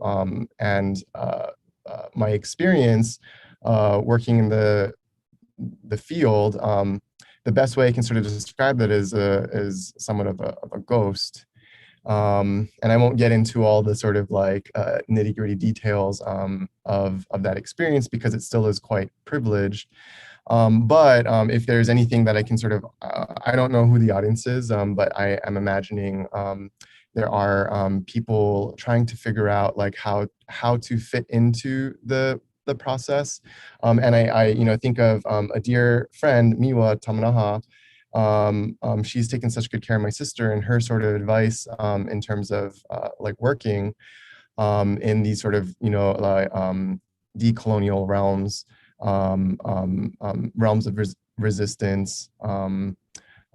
my experience working in the field, the best way I can sort of describe that is somewhat of a ghost. And I won't get into all the sort of like nitty-gritty details of that experience because it still is quite privileged. But if there's anything that I can sort of, I don't know who the audience is, but I am imagining there are people trying to figure out like how to fit into the process. And I think of a dear friend, Miwa Tamanaha. She's taken such good care of my sister, and her sort of advice in terms of like working in these sort of decolonial realms, realms of resistance,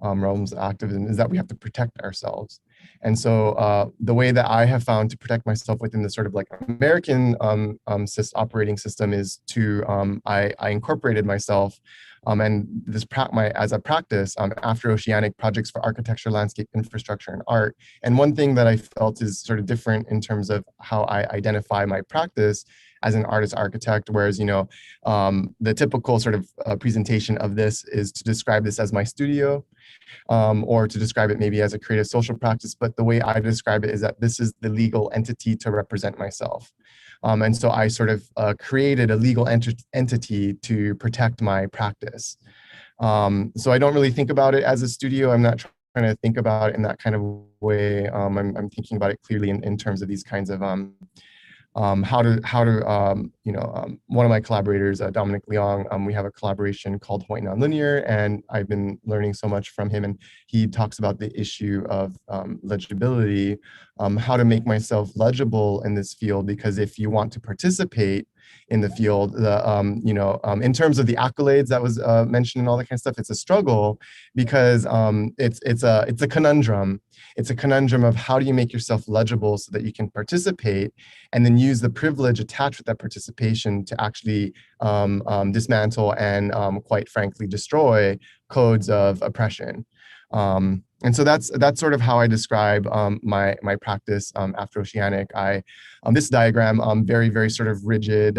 realms of activism, is that we have to protect ourselves. And so the way that I have found to protect myself within the sort of like American operating system is to, I incorporated myself and this as a practice after Oceanic projects for architecture, landscape, infrastructure, and art. And one thing that I felt is sort of different in terms of how I identify my practice as an artist architect, whereas, the typical sort of presentation of this is to describe this as my studio, or to describe it maybe as a creative social practice. But the way I describe it is that this is the legal entity to represent myself. And so I sort of created a legal entity to protect my practice. So I don't really think about it as a studio. I'm not trying to think about it in that kind of way. I'm thinking about it clearly in terms of these kinds of how to one of my collaborators, Dominic Leong, we have a collaboration called Hawaii Nonlinear, and I've been learning so much from him, and he talks about the issue of legibility, how to make myself legible in this field, because if you want to participate in the field, in terms of the accolades that was mentioned and all that kind of stuff, it's a struggle because it's a conundrum. It's a conundrum of how do you make yourself legible so that you can participate, and then use the privilege attached with that participation to actually dismantle and quite frankly destroy codes of oppression. And so that's sort of how I describe my practice after Oceanic. This diagram, very, very sort of rigid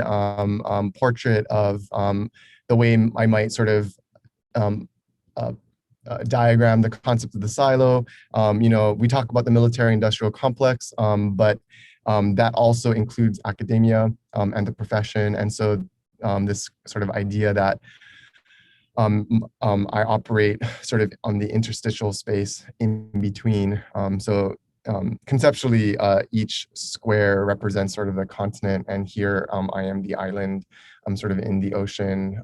portrait of the way I might sort of diagram the concept of the silo. We talk about the military industrial complex, but that also includes academia and the profession. And so this sort of idea that I operate sort of on the interstitial space in between. Conceptually, each square represents sort of the continent, and here I am the island. I'm sort of in the ocean,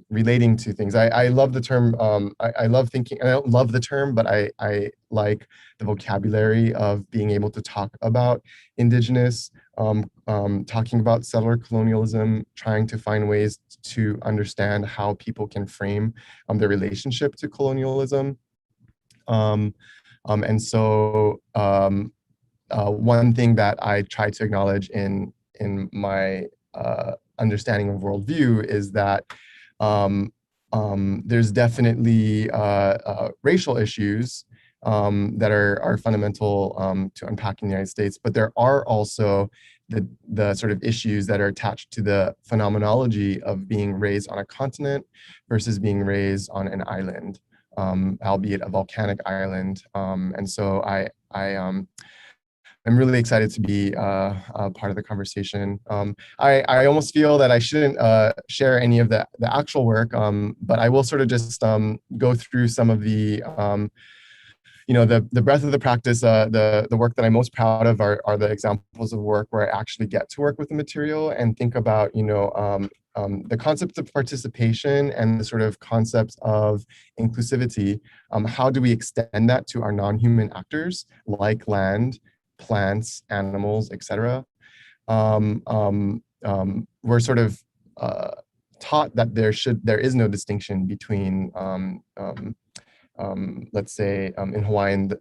relating to things. I love the term, I love thinking, I don't love the term, but I like the vocabulary of being able to talk about indigenous, talking about settler colonialism, trying to find ways to understand how people can frame their relationship to colonialism. And so one thing that I try to acknowledge in my understanding of worldview is that there's definitely racial issues that are fundamental to unpacking the United States, but there are also the sort of issues that are attached to the phenomenology of being raised on a continent versus being raised on an island, albeit a volcanic island. And so I'm really excited to be part of the conversation. I almost feel that I shouldn't share any of the actual work, but I will sort of just go through some of the the breadth of the practice. The work that I'm most proud of are the examples of work where I actually get to work with the material and think about the concept of participation and the sort of concepts of inclusivity. How do we extend that to our non-human actors like land, plants, animals, etc. We're sort of taught that there is no distinction between let's say in Hawaiian,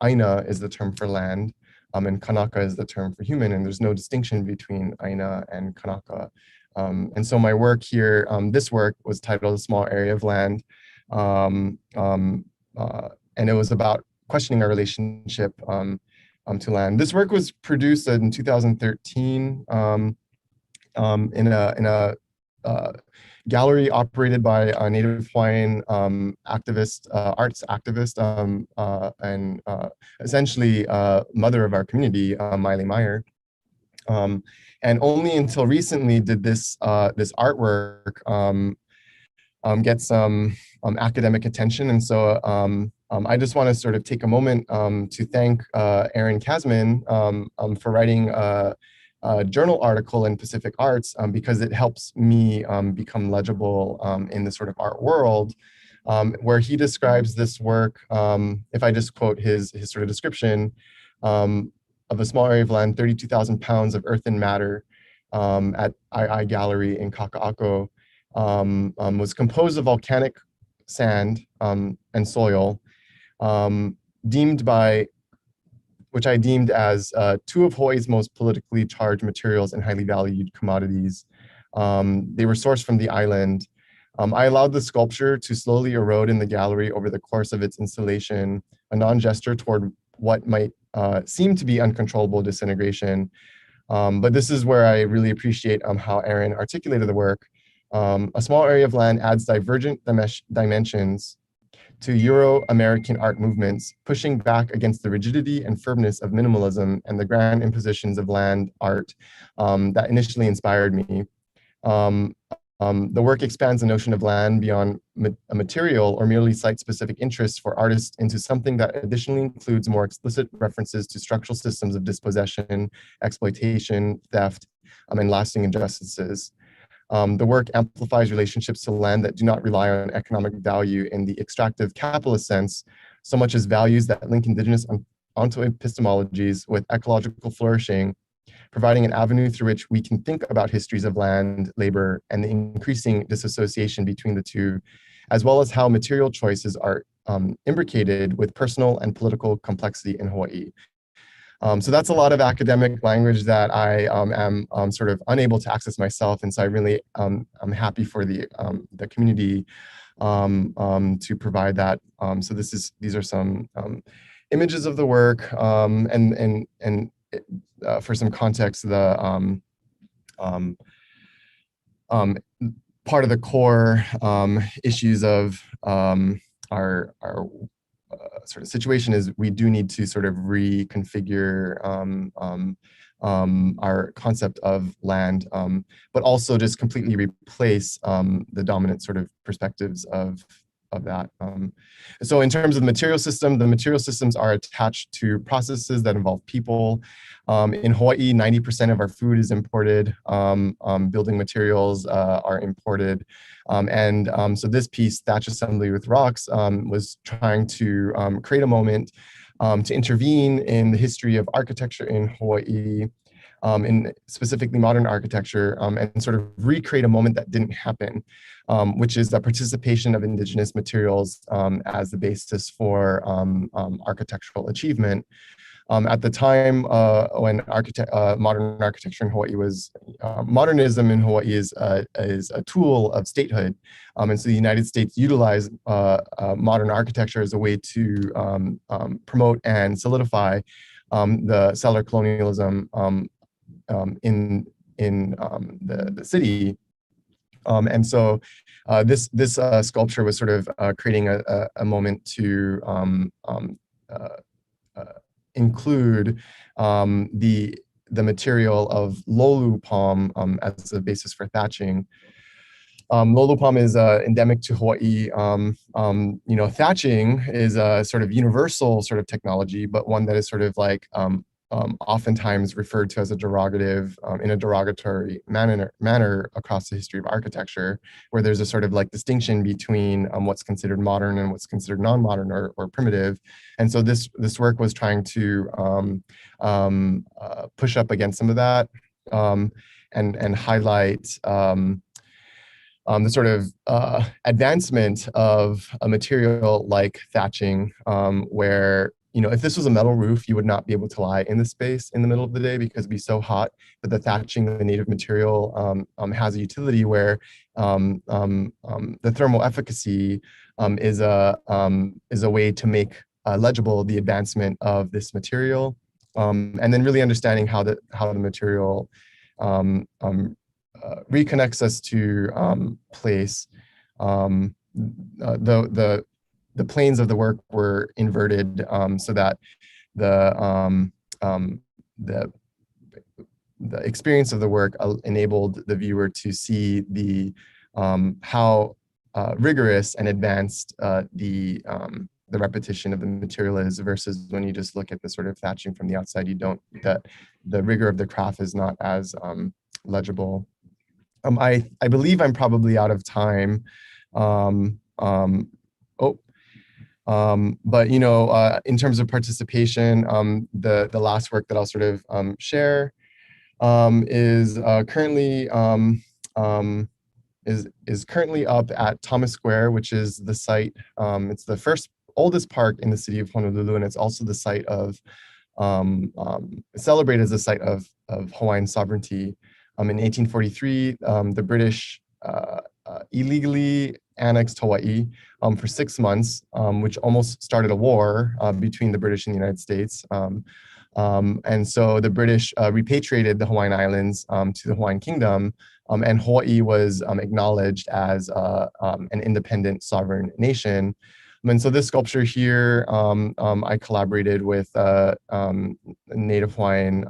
Aina is the term for land, and Kanaka is the term for human, and there's no distinction between Aina and Kanaka. And so my work here, this work was titled A Small Area of Land, and it was about questioning our relationship to land. This work was produced in 2013 in a gallery operated by a Native Hawaiian activist, arts activist, and essentially mother of our community, Miley Meyer. And only until recently did this artwork get some academic attention. And so I just want to sort of take a moment to thank Erin Kasman for writing a journal article in Pacific Arts because it helps me become legible in the sort of art world, where he describes this work, if I just quote his sort of description, of a small area of land, 32,000 pounds of earth and matter at II Gallery in Kaka'ako, was composed of volcanic sand and soil, which I deemed as two of Hawaii's most politically charged materials and highly valued commodities. They were sourced from the island. I allowed the sculpture to slowly erode in the gallery over the course of its installation, a non-gesture toward what might seem to be uncontrollable disintegration. But this is where I really appreciate how Erin articulated the work. A small area of land adds divergent dimensions to Euro-American art movements, pushing back against the rigidity and firmness of minimalism and the grand impositions of land art that initially inspired me. The work expands the notion of land beyond a material or merely site-specific interests for artists into something that additionally includes more explicit references to structural systems of dispossession, exploitation, theft, and lasting injustices. The work amplifies relationships to land that do not rely on economic value in the extractive capitalist sense, so much as values that link indigenous onto epistemologies with ecological flourishing, providing an avenue through which we can think about histories of land, labor, and the increasing disassociation between the two, as well as how material choices are imbricated with personal and political complexity in Hawaii. So that's a lot of academic language that I am sort of unable to access myself, and so I really I'm happy for the community to provide that. So these are some images of the work, and for some context, the part of the core issues of our sort of situation is we do need to sort of reconfigure our concept of land, but also just completely replace the dominant sort of perspectives of that. So in terms of the material systems are attached to processes that involve people. In Hawaii, 90% of our food is imported. Building materials are imported. So this piece, Thatch Assembly with Rocks, was trying to create a moment to intervene in the history of architecture in Hawaii, in specifically modern architecture, and sort of recreate a moment that didn't happen, which is the participation of indigenous materials as the basis for architectural achievement. At the time when modern architecture in Hawaii was, modernism in Hawaii is a tool of statehood. And so the United States utilized modern architecture as a way to promote and solidify the settler colonialism in the city. And so this sculpture was sort of creating a moment to include the material of lolu palm as a basis for thatching. Lolu palm is endemic to Hawaii. Thatching is a sort of universal sort of technology, but one that is sort of like oftentimes referred to as a derogative, in a derogatory manner across the history of architecture, where there's a sort of like distinction between what's considered modern and what's considered non-modern or primitive. And so this work was trying to push up against some of that and highlight the sort of advancement of a material like thatching, where you know, if this was a metal roof, you would not be able to lie in the space in the middle of the day because it'd be so hot. But the thatching, the native material, has a utility where the thermal efficacy is a way to make legible the advancement of this material, and then really understanding how the material reconnects us to place. The planes of the work were inverted so that the experience of the work enabled the viewer to see the how rigorous and advanced the repetition of the material is, versus when you just look at the sort of thatching from the outside, you don't, that the rigor of the craft is not as legible. I believe I'm probably out of time. But you know, in terms of participation, the last work that I'll sort of share is currently up at Thomas Square, which is the site. It's the oldest park in the city of Honolulu, and it's also the site of celebrated as the site of Hawaiian sovereignty. In 1843, the British illegally annexed Hawaii for 6 months, which almost started a war between the British and the United States. And so the British repatriated the Hawaiian Islands to the Hawaiian Kingdom, and Hawaii was acknowledged as an independent sovereign nation. And so this sculpture here, I collaborated with a Native Hawaiian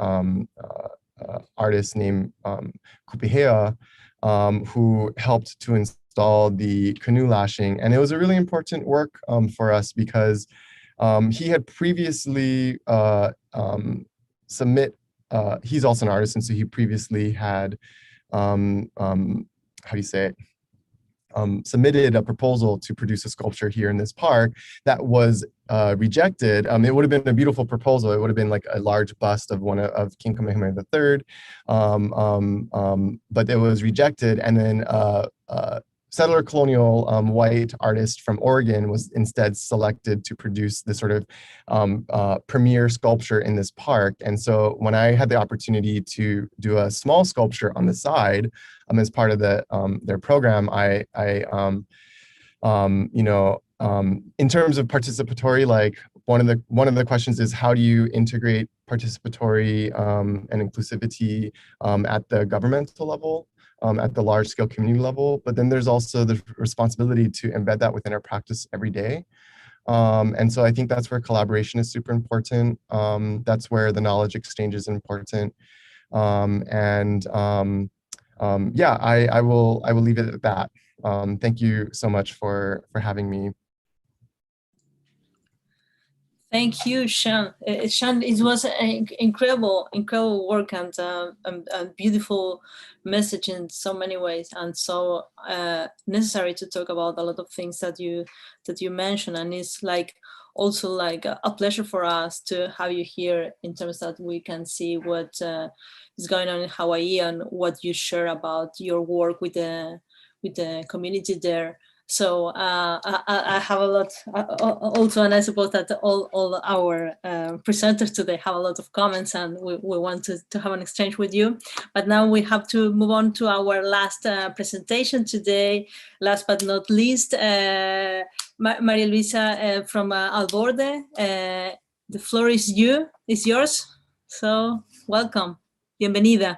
artist named Kupihea, who helped to install the canoe lashing. And it was a really important work for us because he had previously he's also an artist, and so he previously had, submitted a proposal to produce a sculpture here in this park that was rejected. It would have been a beautiful proposal. It would have been like a large bust of King Kamehameha III, but it was rejected. And then settler colonial white artist from Oregon was instead selected to produce this sort of premier sculpture in this park. And so when I had the opportunity to do a small sculpture on the side as part of their program, in terms of participatory, like one of the questions is, how do you integrate participatory and inclusivity at the governmental level? At the large scale community level, but then there's also the responsibility to embed that within our practice every day. And so I think that's where collaboration is super important. That's where the knowledge exchange is important. Yeah, I will leave it at that. Thank you so much for having me. Thank you, Sean. Sean, it was an incredible work and a beautiful message in so many ways, and so necessary to talk about a lot of things that you mentioned. And it's like also like a pleasure for us to have you here, in terms that we can see what is going on in Hawaii and what you share about your work with the community there. So I have a lot also, and I suppose that all our presenters today have a lot of comments, and we want to have an exchange with you. But now we have to move on to our last presentation today. Last but not least, Maria Luisa from Alborde. The floor is yours. So welcome, bienvenida.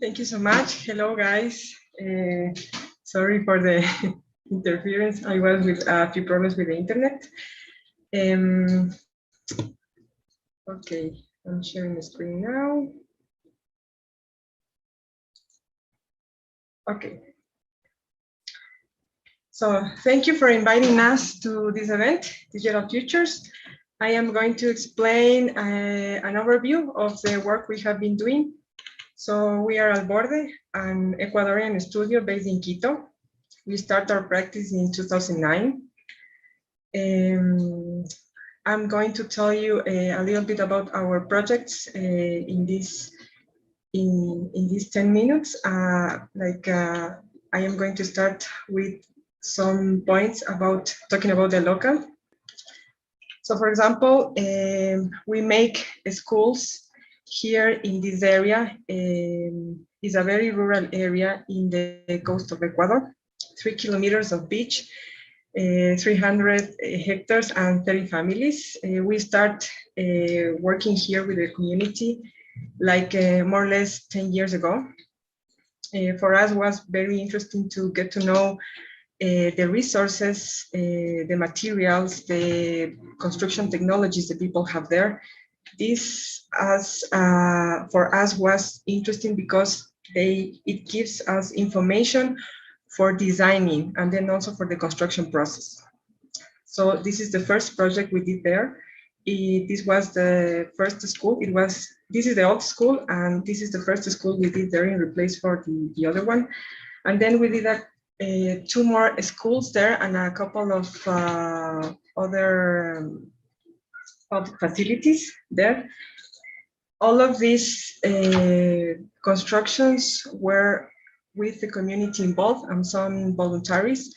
Thank you so much. Hello, guys. Sorry for the interference. I was with a few problems with the internet. Okay, I'm sharing the screen now. Okay. So thank you for inviting us to this event, Digital Futures. I am going to explain an overview of the work we have been doing. So we are Alborde, an Ecuadorian studio based in Quito. We started our practice in 2009. I'm going to tell you a little bit about our projects in these 10 minutes. I am going to start with some points about talking about the local. So for example, we make schools here in this area. Is a very rural area in the coast of Ecuador, 3 kilometers of beach, 300 hectares and 30 families. We start working here with the community like more or less 10 years ago. For us was very interesting to get to know the resources, the materials, the construction technologies that people have there. This for us was interesting because it gives us information for designing and then also for the construction process. So this is the first project we did there. This was the first school. This is the old school, and this is the first school we did there in replace for the other one. And then we did 2 more schools there and a couple of other public facilities there. All of these constructions were with the community involved and some voluntaries.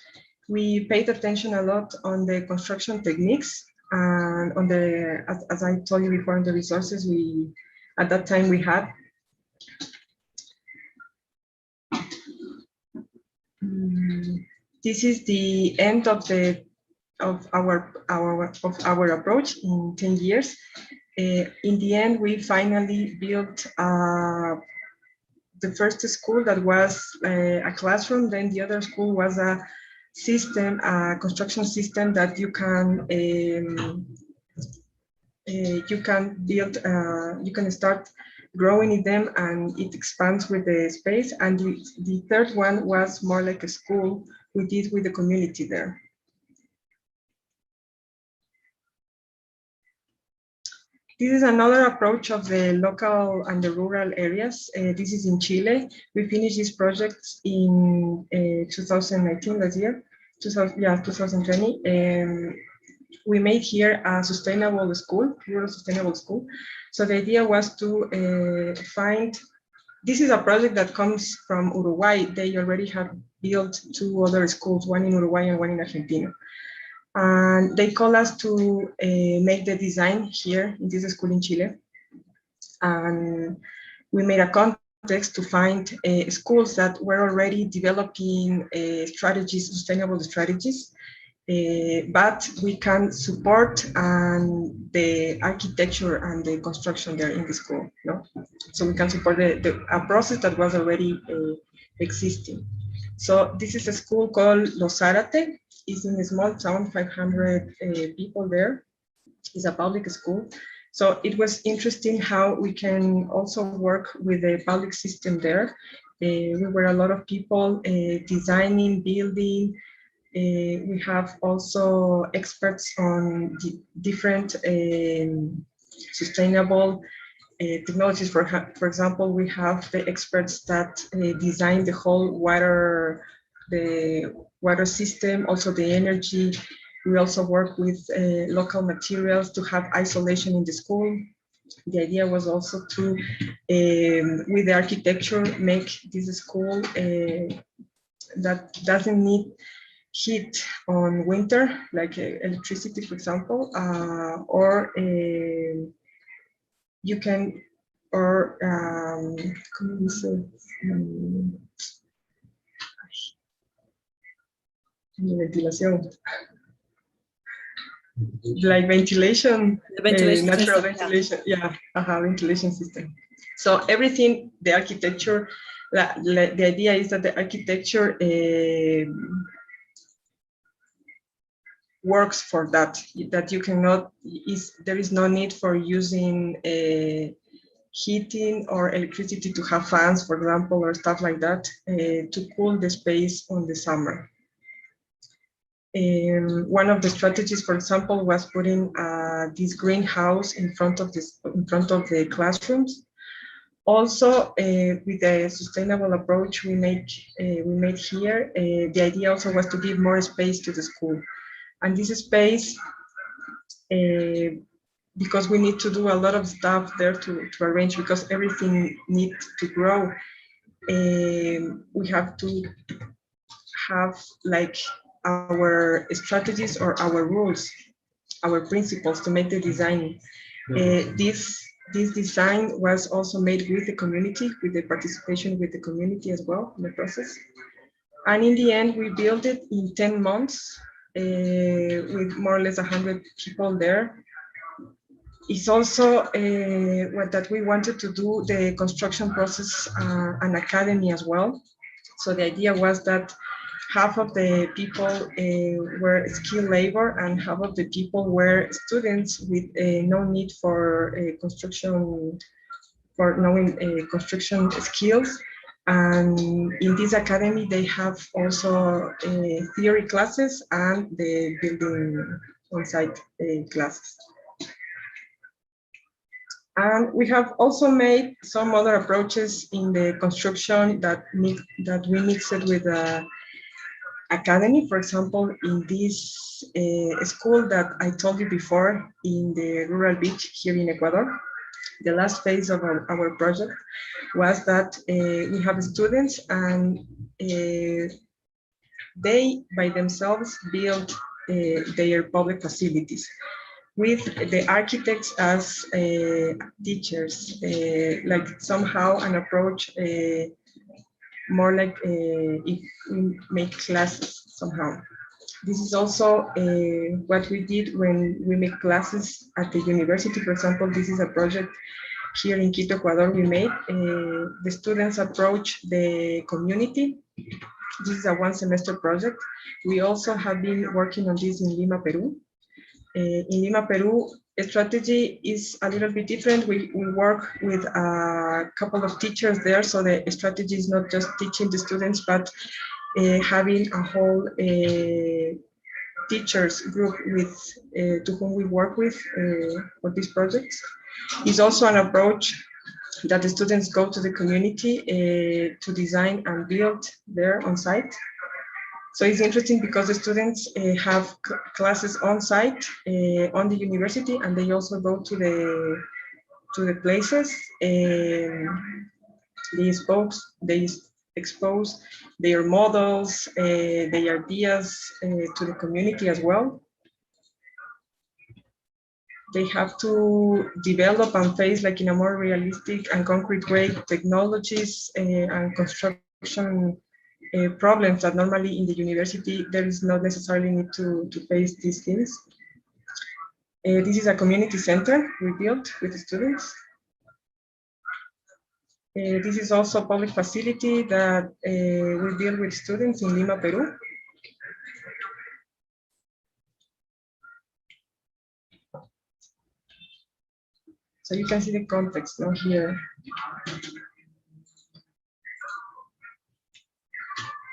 We paid attention a lot on the construction techniques and on the, as I told you before, on the resources at that time we had. This is the end of our approach in 10 years. In the end, we finally built the first school that was a classroom. Then the other school was a system, a construction system that you can build. You can start growing in them, and it expands with the space. And the third one was more like a school we did with the community there. This is another approach of the local and the rural areas. This is in Chile. We finished this project in 2019, last year, 2020. We made here a sustainable school, rural sustainable school. So the idea was to find, this is a project that comes from Uruguay. They already have built 2 other schools, one in Uruguay and one in Argentina. And they called us to make the design here in this school in Chile. And we made a context to find schools that were already developing strategies, sustainable strategies, but we can support the architecture and the construction there in the school. No? So we can support a process that was already existing. So this is a school called Los Zárate. It's in a small town, 500 people there. It's a public school. So it was interesting how we can also work with the public system there. We were a lot of people designing, building. We have also experts on different sustainable technologies. For example, we have the experts that design the whole the water system, also the energy. We also work with local materials to have isolation in the school. The idea was also to, with the architecture, make this school that doesn't need heat on winter, like electricity, for example, or you can, or like ventilation, natural ventilation, ventilation system. So everything, the architecture, the idea is that the architecture works for that you cannot, there is no need for using heating or electricity to have fans, for example, or stuff like that, to cool the space on the summer. One of the strategies, for example, was putting this greenhouse in front of the classrooms. Also, with the sustainable approach we made here, the idea also was to give more space to the school. And this space, because we need to do a lot of stuff there to arrange, because everything needs to grow, we have to have like our strategies or our rules, our principles to make the design. This design was also made with the community, with the participation with the community as well in the process. And in the end, we built it in 10 months with more or less 100 people there. It's also what that we wanted to do, the construction process, an academy as well. So the idea was that half of the people were skilled labor and half of the people were students with no need for construction, for knowing construction skills. And in this academy, they have also theory classes and the building on-site classes. And we have also made some other approaches in the construction that we mixed with academy. For example, in this school that I told you before in the rural beach here in Ecuador, the last phase of our project was that we have students and they by themselves build their public facilities with the architects as teachers, like somehow an approach more like if we make classes somehow. This is also what we did when we make classes at the university. For example, this is a project here in Quito, Ecuador, we made. The students approach the community. This is a one semester project. We also have been working on this in Lima, Peru. In Lima, Peru, a strategy is a little bit different. We work with a couple of teachers there, so the strategy is not just teaching the students, but having a whole teachers group with to whom we work with for these projects. It's also an approach that the students go to the community to design and build there on site. So it's interesting because the students have classes on site on the university, and they also go to the places. They expose their models, their ideas to the community as well. They have to develop and face, like in a more realistic and concrete way, technologies and construction problems that normally in the university there is not necessarily need to face these things. This is a community center we built with the students. This is also a public facility that we built with students in Lima, Peru. So you can see the context now here.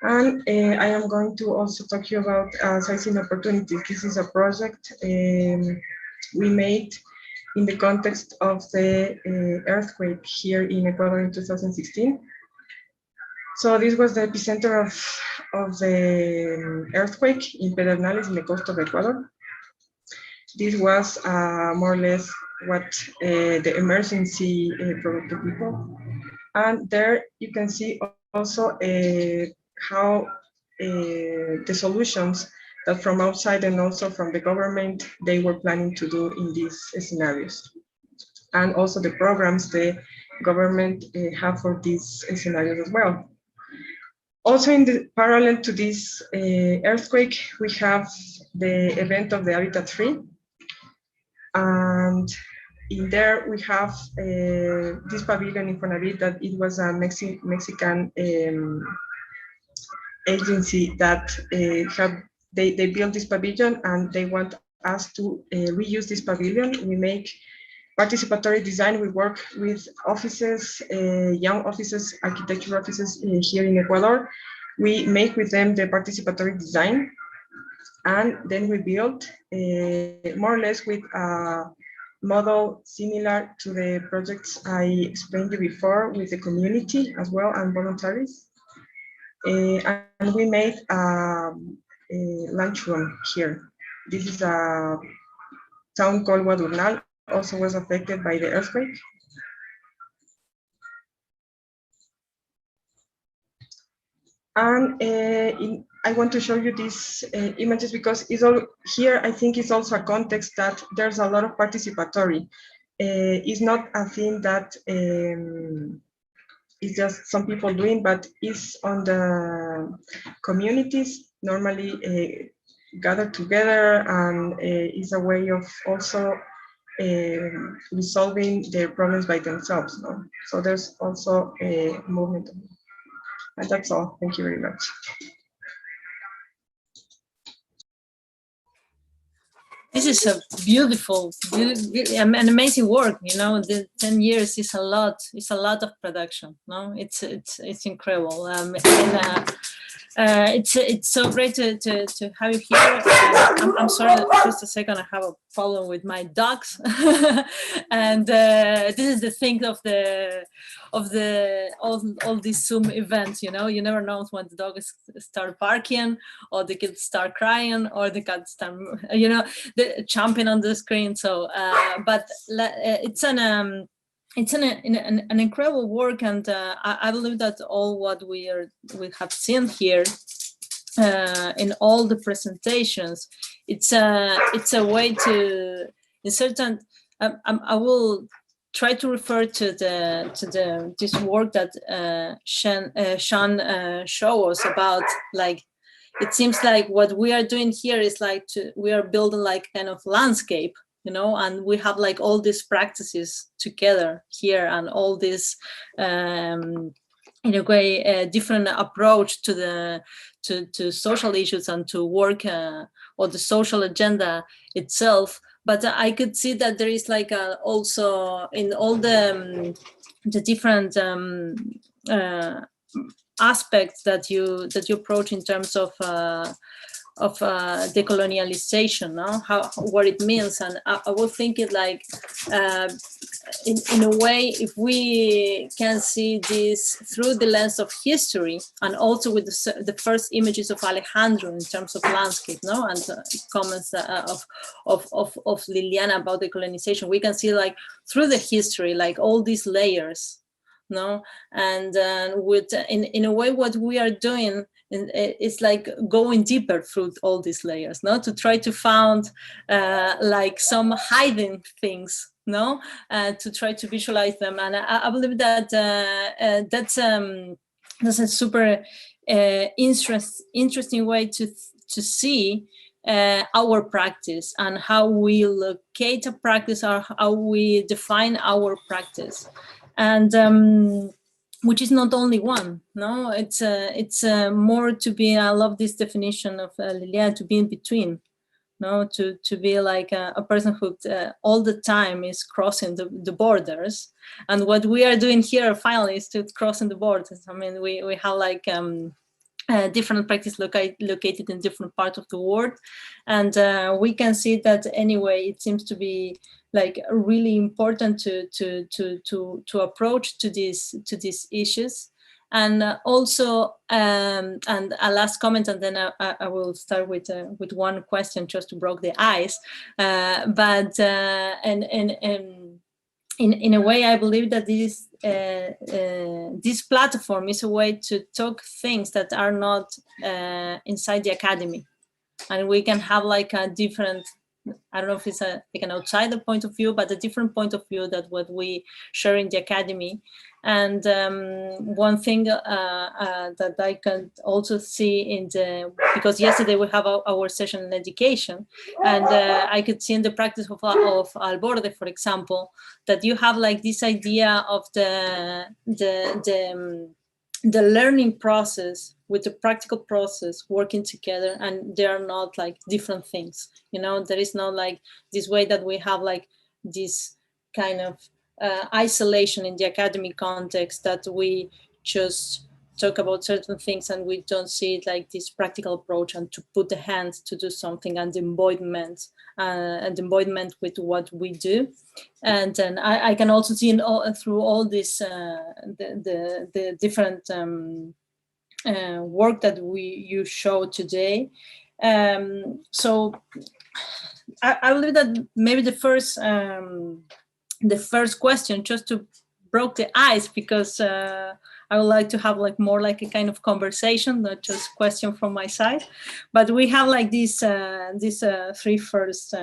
And I am going to also talk to you about sizing opportunities. This is a project we made in the context of the earthquake here in Ecuador in 2016. So this was the epicenter of the earthquake in Pedernales in the coast of Ecuador. This was more or less what the emergency brought to people. And there you can see also how the solutions that from outside and also from the government, they were planning to do in these scenarios. And also the programs the government have for these scenarios as well. Also in the parallel to this earthquake, we have the event of the Habitat 3. And in there we have this pavilion in Infonavit that it was a Mexican agency that they built this pavilion and they want us to reuse this pavilion. We make participatory design. We work with offices, young offices, architecture offices here in Ecuador. We make with them the participatory design, and then we build more or less with a model similar to the projects I explained you before with the community as well and voluntaries. And we made a lunchroom here. This is a town called Guadurnal, also was affected by the earthquake. And I want to show you these images because it's all here. I think it's also a context that there's a lot of participatory. It's not a thing that it's just some people doing, but it's on the communities normally gathered together, and it's a way of also resolving their problems by themselves. No? So there's also a movement. And that's all. Thank you very much. This is a beautiful, an amazing work. You know, the 10 years is a lot. It's a lot of production. No, it's incredible. It's so great to have you here. I'm sorry, just a second. I have a problem with my dogs, and this is the thing of all these Zoom events. You know, you never know when the dog start barking, or the kids start crying, or the cat start, you know, jumping on the screen. So, but it's an incredible work, and I believe that all what we have seen here in all the presentations, it's a way to, in certain, I will try to refer to this work that Sean showed us about. Like, it seems like what we are doing here is like we are building like kind of landscape, you know, and we have like all these practices together here, and all this in a way different approach to social issues and to work or the social agenda itself. But I could see that there is like also in all the different aspects that you approach in terms of decolonialization, no? What it means. And I will think it like in a way, if we can see this through the lens of history, and also with the first images of Alejandro in terms of landscape, no, and comments of Liliana about decolonization, we can see like through the history, like all these layers, no, and with in a way what we are doing is like going deeper through all these layers, no, to try to find like some hiding things, no, to try to visualize them. And I believe that that's a super interesting way to see our practice, and how we locate a practice, or how we define our practice. And which is not only one, no, it's more to be, I love this definition of Liliana, to be in between, no, to be like a person who all the time is crossing the borders. And what we are doing here finally is to crossing the borders. I mean, we have like different practice located in different parts of the world, and we can see that anyway, it seems to be like really important to approach to these issues. And also, and a last comment, and then I will start with one question just to break the ice. But in a way, I believe that this platform is a way to talk things that are not inside the academy, and we can have like a different, I don't know if it's like an outsider point of view, but a different point of view that what we share in the academy. And one thing that I can also see because yesterday we have our session in education, and I could see in the practice of Alborde, for example, that you have like this idea of the learning process with the practical process working together, and they are not like different things, you know. There is not like this way that we have like this kind of isolation in the academic context, that we just talk about certain things and we don't see it like this practical approach, and to put the hands to do something, and the embodiment with what we do. And then I can also see through all this the different work that you show today. So I believe that maybe the first question, just to break the ice, because I I would like to have like more like a kind of conversation, not just question from my side. But we have like these three first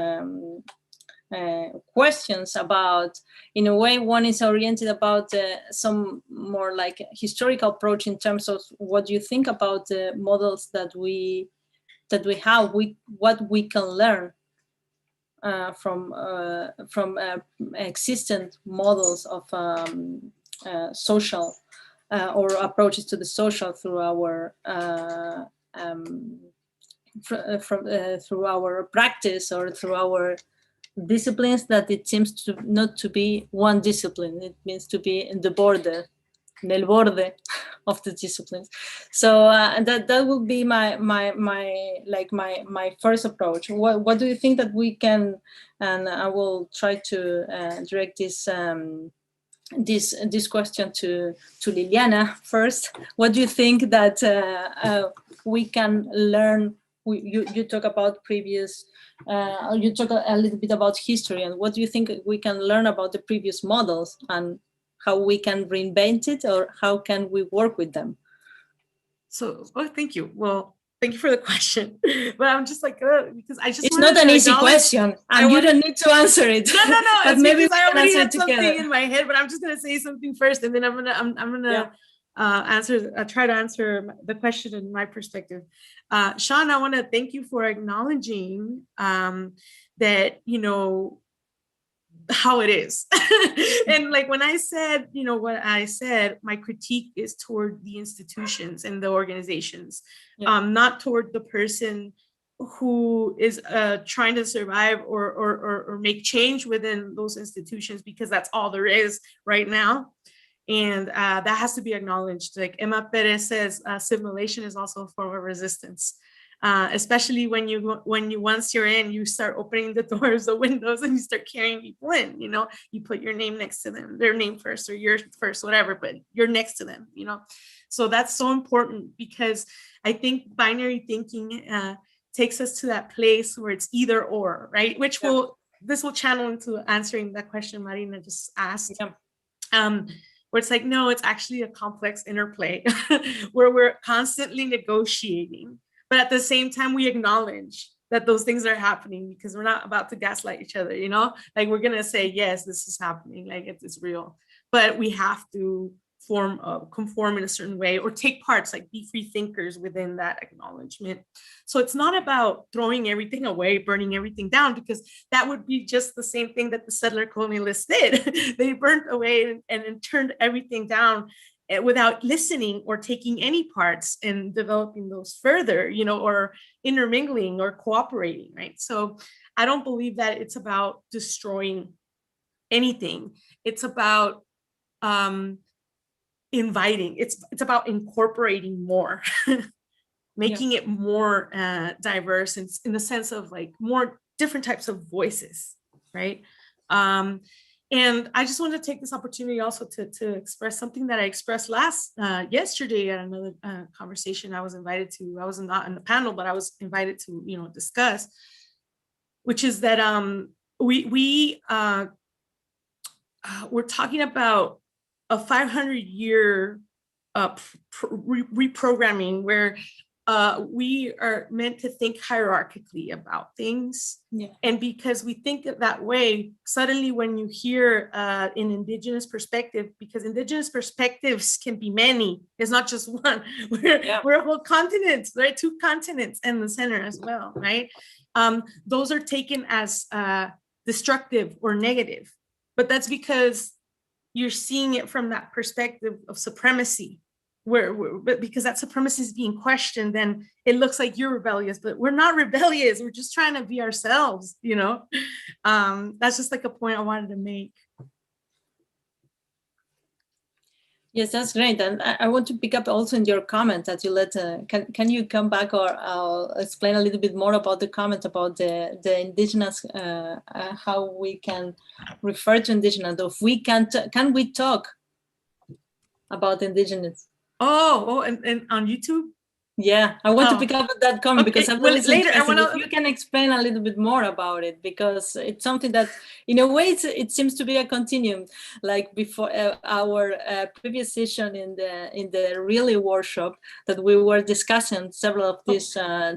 questions about, in a way, one is oriented about some more like historical approach in terms of what you think about the models that we have, what we can learn from existent models of social or approaches to the social through our through our practice or through our disciplines, that it seems to not to be one discipline. It means to be in the border, en el borde of the disciplines. So that would be my first approach. What do you think that we can, and I will try to direct this question to Liliana first. What do you think that we can learn? You talk about previous, you talk a little bit about history, and what do you think we can learn about the previous models and how we can reinvent it, or how can we work with them? So, thank you. Well, thank you for the question. But I'm just like, because I just, it's not an easy question, and you don't need to answer it. No. But It's maybe because I already had something together in my head, but I'm just gonna say something first, and then I'm gonna try to answer the question in my perspective. Sean, I want to thank you for acknowledging that, you know, how it is. And like when I said, you know, what I said, my critique is toward the institutions and the organizations, not toward the person who is trying to survive or make change within those institutions, because that's all there is right now. And that has to be acknowledged. Like Emma Perez says, assimilation is also a form of resistance. Especially when once you're in, you start opening the doors, the windows, and you start carrying people in. You know, you put your name next to them, their name first or yours first, whatever, but you're next to them. You know, so that's so important, because I think binary thinking takes us to that place where it's either or, right? Which this will channel into answering that question Marina just asked. Where it's like, no, it's actually a complex interplay where we're constantly negotiating. But at the same time, we acknowledge that those things are happening, because we're not about to gaslight each other, you know? Like, we're going to say, yes, this is happening, like it's real. But we have to conform in a certain way, or take parts, like be free thinkers within that acknowledgement. So it's not about throwing everything away, burning everything down, because that would be just the same thing that the settler colonialists did. They burnt away and turned everything down without listening or taking any parts and developing those further, you know, or intermingling or cooperating, right? So I don't believe that it's about destroying anything. It's about inviting. It's about incorporating more, making it more diverse in the sense of like more different types of voices, right? And I just wanted to take this opportunity also to express something that I expressed yesterday at another conversation I was invited to. I was not in the panel, but I was invited to, you know, discuss, which is that we're talking about a 500-year reprogramming where we are meant to think hierarchically about things. And because we think that way, suddenly when you hear an indigenous perspective, because indigenous perspectives can be many, it's not just one. We're a whole continent, right? 2 continents and the center as well, right? Those are taken as destructive or negative, but that's because you're seeing it from that perspective of supremacy. But because that supremacy is being questioned, then it looks like you're rebellious, but we're not rebellious. We're just trying to be ourselves, you know? That's just like a point I wanted to make. Yes, that's great. And I want to pick up also in your comment that you let, can you come back, or I'll explain a little bit more about the comment about the indigenous, how we can refer to indigenous, if we can we talk about indigenous? Oh, and on YouTube? Yeah, I want to pick up at that comment because I'm really later. If you can explain a little bit more about it, because it's something that, in a way, it seems to be a continuum. Like before our previous session in the really workshop, that we were discussing several of these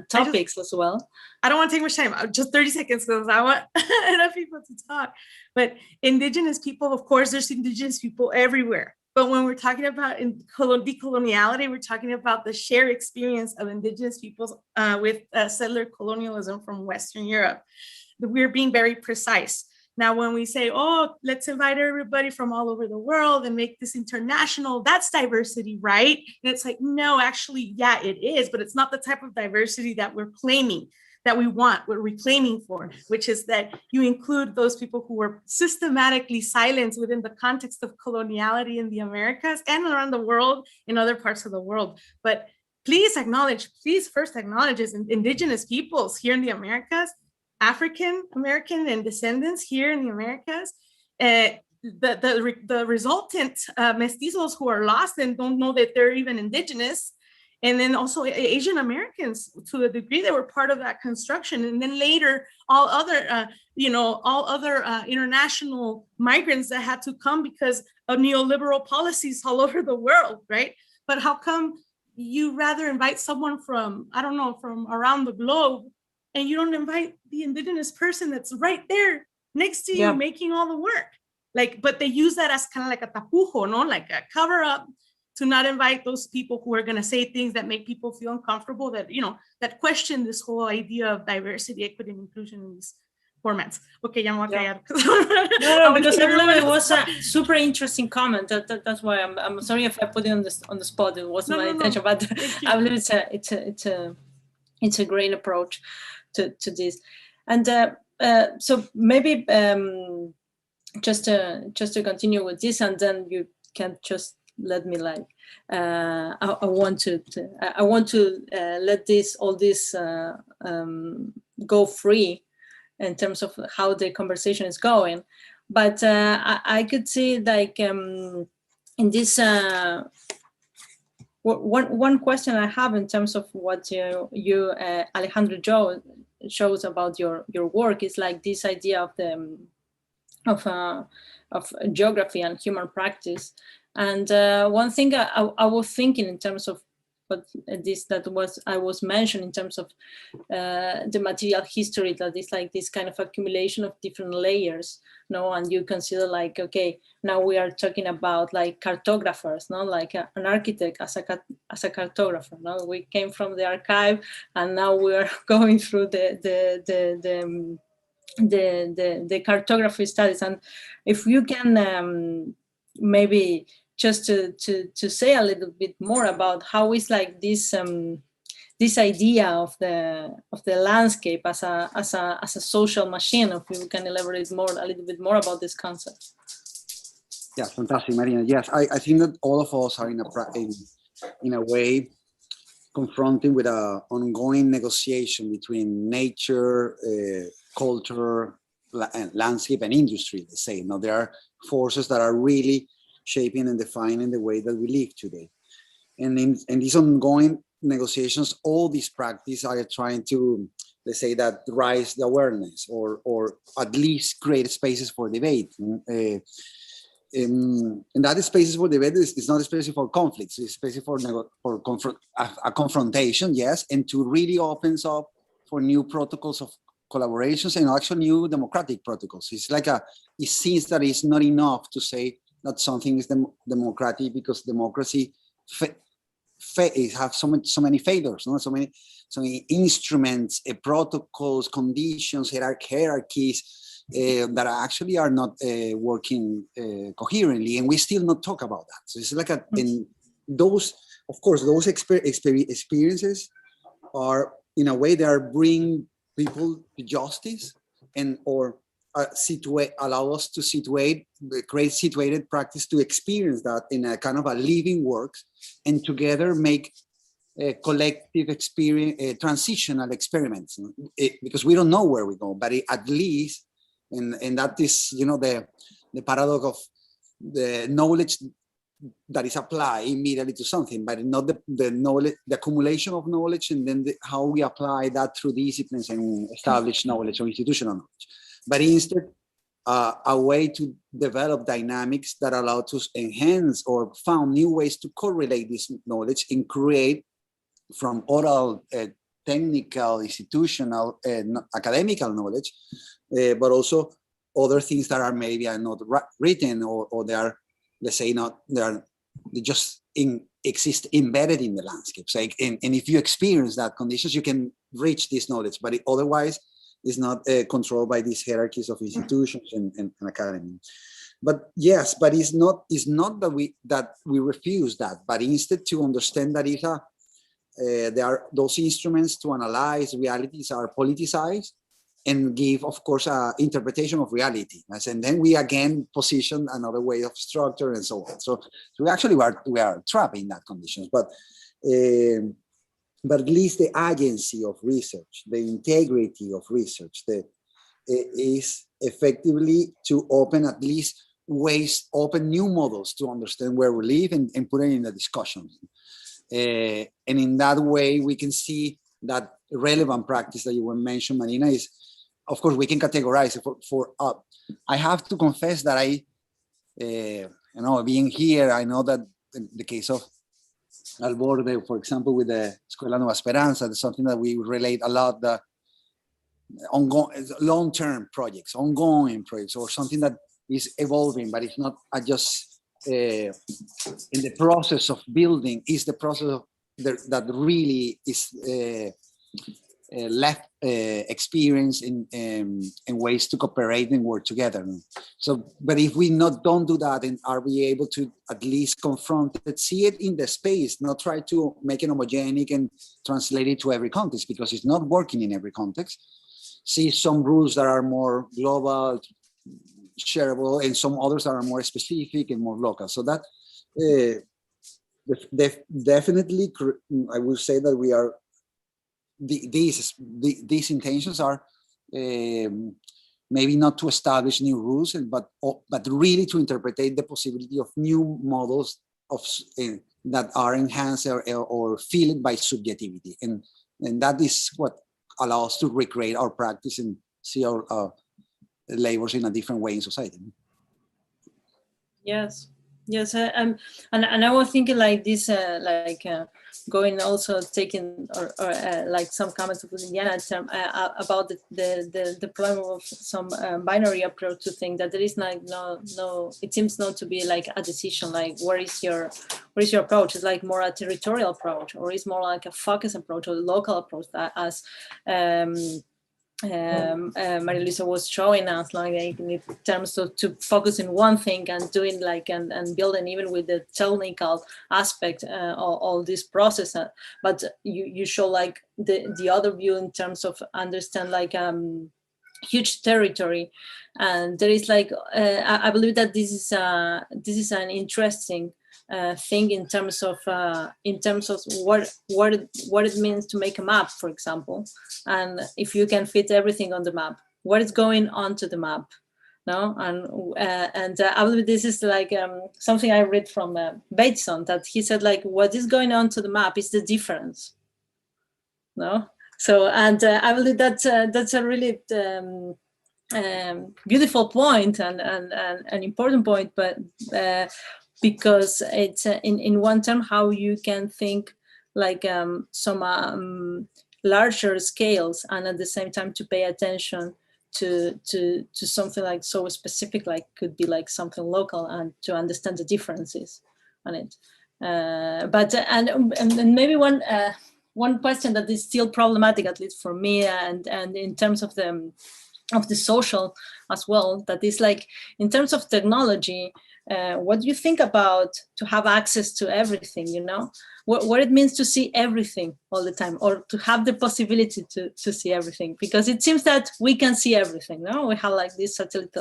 topics as well. I don't want to take much time. Just 30 seconds because I want enough people to talk. But indigenous people, of course, there's indigenous people everywhere. But when we're talking about decoloniality, we're talking about the shared experience of indigenous peoples with settler colonialism from Western Europe. We're being very precise. Now, when we say, oh, let's invite everybody from all over the world and make this international, that's diversity, right? And it's like, no, actually, yeah, it is, but it's not the type of diversity that we're claiming, that we want, we're reclaiming for, which is that you include those people who were systematically silenced within the context of coloniality in the Americas and around the world, in other parts of the world. But please first acknowledge as indigenous peoples here in the Americas, African American and descendants here in the Americas, the resultant mestizos who are lost and don't know that they're even indigenous. And then also Asian Americans, to the degree they were part of that construction. And then later, all other international migrants that had to come because of neoliberal policies all over the world, right? But how come you rather invite someone from, I don't know, from around the globe, and you don't invite the indigenous person that's right there next to you making all the work? Like, but they use that as kind of like a tapujo, no? Like a cover up, to not invite those people who are going to say things that make people feel uncomfortable, that, you know, that question this whole idea of diversity, equity, and inclusion in these formats. Okay, ya me voy a callar. No, because I believe it was a super interesting comment. That's why I'm sorry if I put it on the spot. It wasn't my intention, but I believe it's a great approach to this. And so maybe just to continue with this, and then you can just let me like I want to let all this go free in terms of how the conversation is going. But I could see like in this one question I have in terms of what you Alejandro shows about your work is like this idea of geography and human practice. And one thing I was thinking in terms of what I was mentioned in terms of the material history, that is like this kind of accumulation of different layers, no? And you consider like, okay, now we are talking about like cartographers, no? Like an architect as a cartographer, no? We came from the archive, and now we are going through the cartography studies. And if you can maybe just to say a little bit more about how is like this this idea of the landscape as a social machine, if you can elaborate a little bit more about this concept. Yeah, fantastic, Marina. Yes, I think that all of us are in a way confronting with an ongoing negotiation between nature, culture, landscape, and industry. Let's say, now there are forces that are really shaping and defining the way that we live today. And in these ongoing negotiations, all these practices are trying to, let's say, that raise the awareness or at least create spaces for debate. And that spaces for debate is not a space for conflicts, it's a space for a confrontation, yes, and to really opens up for new protocols of collaborations and actually new democratic protocols. It's like it seems that it's not enough to say that something is democratic, because democracy have so many failures, no? so many instruments, protocols, conditions, hierarchies that actually are not working coherently, and we still not talk about that. So it's like and those, of course, those experiences are, in a way, they are bring people to justice and or allow us to create situated practice to experience that in a kind of a living works, and together make a collective experience, transitional experiments, because we don't know where we go, but at least, and that is, you know, the paradox of the knowledge that is applied immediately to something, but not the knowledge, the accumulation of knowledge, and then how we apply that through disciplines and establish knowledge or institutional knowledge. But instead, a way to develop dynamics that allow to enhance or found new ways to correlate this knowledge and create from oral, technical, institutional, academical knowledge, but also other things that are maybe are not written, or they are, let's say, they just exist embedded in the landscapes. Like, and if you experience that conditions, you can reach this knowledge, but otherwise it's not controlled by these hierarchies of institutions and academy. But yes, but it's not that we refuse that, but instead to understand that there are those instruments to analyze realities are politicized and give, of course, an interpretation of reality. And then we again position another way of structure and so on. So we actually we are trapped in that conditions. But at least the agency of research, the integrity of research, is effectively to open at least ways, open new models to understand where we live and put it in the discussion. And in that way, we can see that relevant practice that you were mentioning, Marina, is, of course, we can categorize it I have to confess that being here, I know that in the case of Alborde, for example, with the Escuela Nueva Esperanza, that's something that we relate a lot, the ongoing, long-term projects, ongoing projects, or something that is evolving, but it's not just in the process of building, is the process of that really is left experience in ways to cooperate and work together. So, but if we don't do that, and are we able to at least confront it, see it in the space, not try to make it homogenic and translate it to every context, because it's not working in every context. See some rules that are more global, shareable, and some others that are more specific and more local. So that definitely, I will say that we are, these intentions are maybe not to establish new rules, but really to interpret the possibility of new models that are enhanced or filled by subjectivity, and that is what allows us to recreate our practice and see our labors in a different way in society. Yes. Yes, and I was thinking like this, going also taking or like some comments with Indiana term about the deployment of some binary approach to think that there is like no. It seems not to be like a decision. Like where is your approach? It's like more a territorial approach, or is more like a focus approach or a local approach, that as Maria Luisa was showing us, like in terms of to focus in one thing and doing like and building even with the technical aspect all this process, but you show like the other view in terms of understand like huge territory, and there is like I believe that this is an interesting thing in terms of what it means to make a map, for example, and if you can fit everything on the map, what is going onto the map, no? And I believe this is like something I read from Bateson, that he said like what is going on to the map is the difference, no? So and I believe that's a really beautiful point and an important point, but because it's in one term how you can think like some larger scales, and at the same time to pay attention to something like so specific, like could be like something local, and to understand the differences on it. But maybe one question that is still problematic, at least for me, and in terms of the social as well, that is like in terms of technology. What do you think about to have access to everything, you know, what it means to see everything all the time, or to have the possibility to see everything? Because it seems that we can see everything, no? We have like these satellite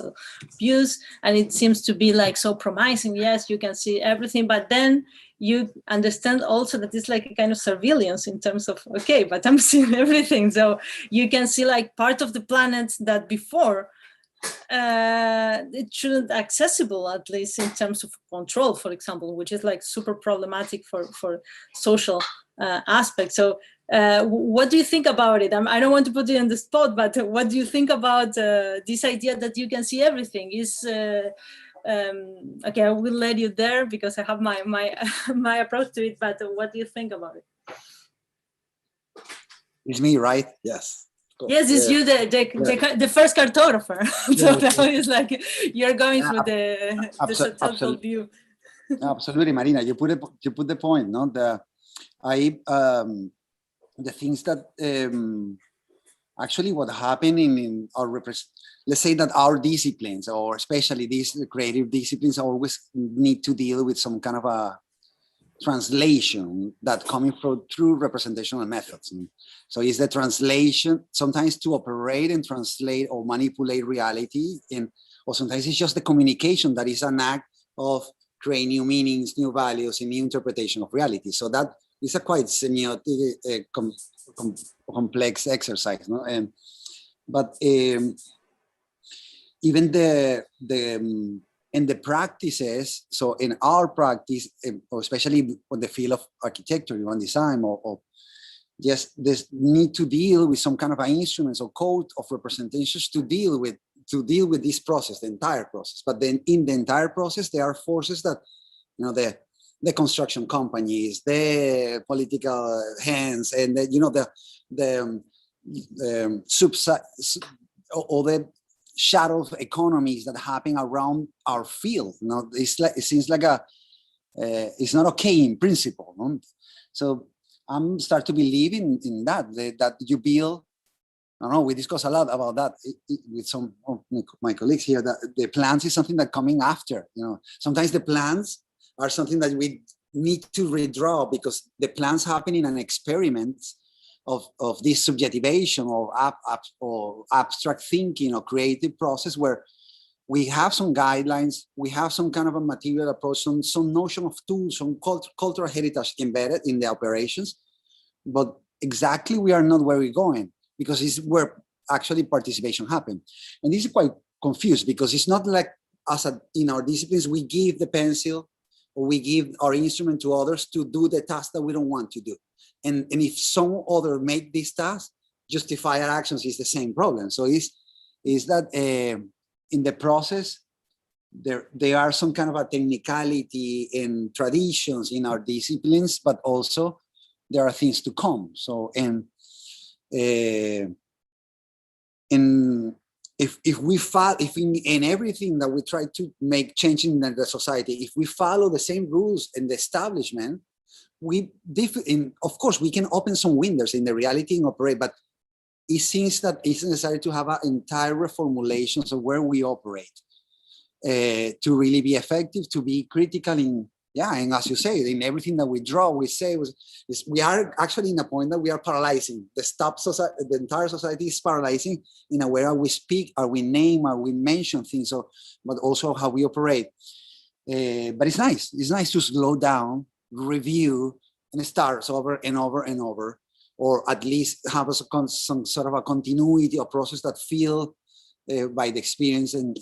views, and it seems to be like so promising. Yes, you can see everything, but then you understand also that it's like a kind of surveillance in terms of, okay, but I'm seeing everything. So you can see like part of the planet that before it shouldn't be accessible, at least in terms of control, for example, which is like super problematic for social aspects. So what do you think about it? I don't want to put you on the spot, but what do you think about this idea that you can see everything? Is okay, I will let you there because I have my my approach to it, but what do you think about it? It's me, right? Yes. Yes, it's you, the first cartographer. So now it's like you're going through the total view. Absolutely, Marina. You put the point. No, the things that actually what happened in our let's say that our disciplines, or especially these creative disciplines, always need to deal with some kind of a translation that coming through representational methods. So is the translation sometimes to operate and translate or manipulate reality, or sometimes it's just the communication that is an act of creating new meanings, new values, and new interpretation of reality. So that is a quite semiotic, complex exercise, no? But even in the practices, so in our practice, or especially on the field of architecture, urban design, or yes, there's need to deal with some kind of instruments or code of representations to deal with this process, the entire process. But then in the entire process, there are forces that, you know, the construction companies, the political hands, and all the shadow economies that happen around our field. You know, it's like, it seems like it's not okay in principle. No? So I'm start to believe in that you build. I don't know, we discuss a lot about that with some of my colleagues here, that the plans is something that coming after. You know, sometimes the plans are something that we need to redraw because the plans happen in an experiment of this subjectivation or abstract thinking or creative process where we have some guidelines, we have some kind of a material approach, some notion of tools, some cultural heritage embedded in the operations, but exactly we are not where we're going, because it's where actually participation happens. And this is quite confused because it's not like in our disciplines, we give the pencil or we give our instrument to others to do the task that we don't want to do. And if some other make this task, justify our actions is the same problem. So is that in the process, there are some kind of a technicality and traditions in our disciplines, but also there are things to come. So, and if in everything that we try to make change in the society, if we follow the same rules in the establishment, of course, we can open some windows in the reality and operate, but it seems that it's necessary to have an entire reformulation of where we operate to really be effective, to be critical in, and as you say, in everything that we draw, we say, we are actually in a point that we are paralyzing. The entire society is paralyzing in a way how we speak, how we name, how we mention things, but also how we operate. But it's nice. It's nice to slow down, review, and start over and over and over, or at least have some sort of a continuity or process that feel by the experience and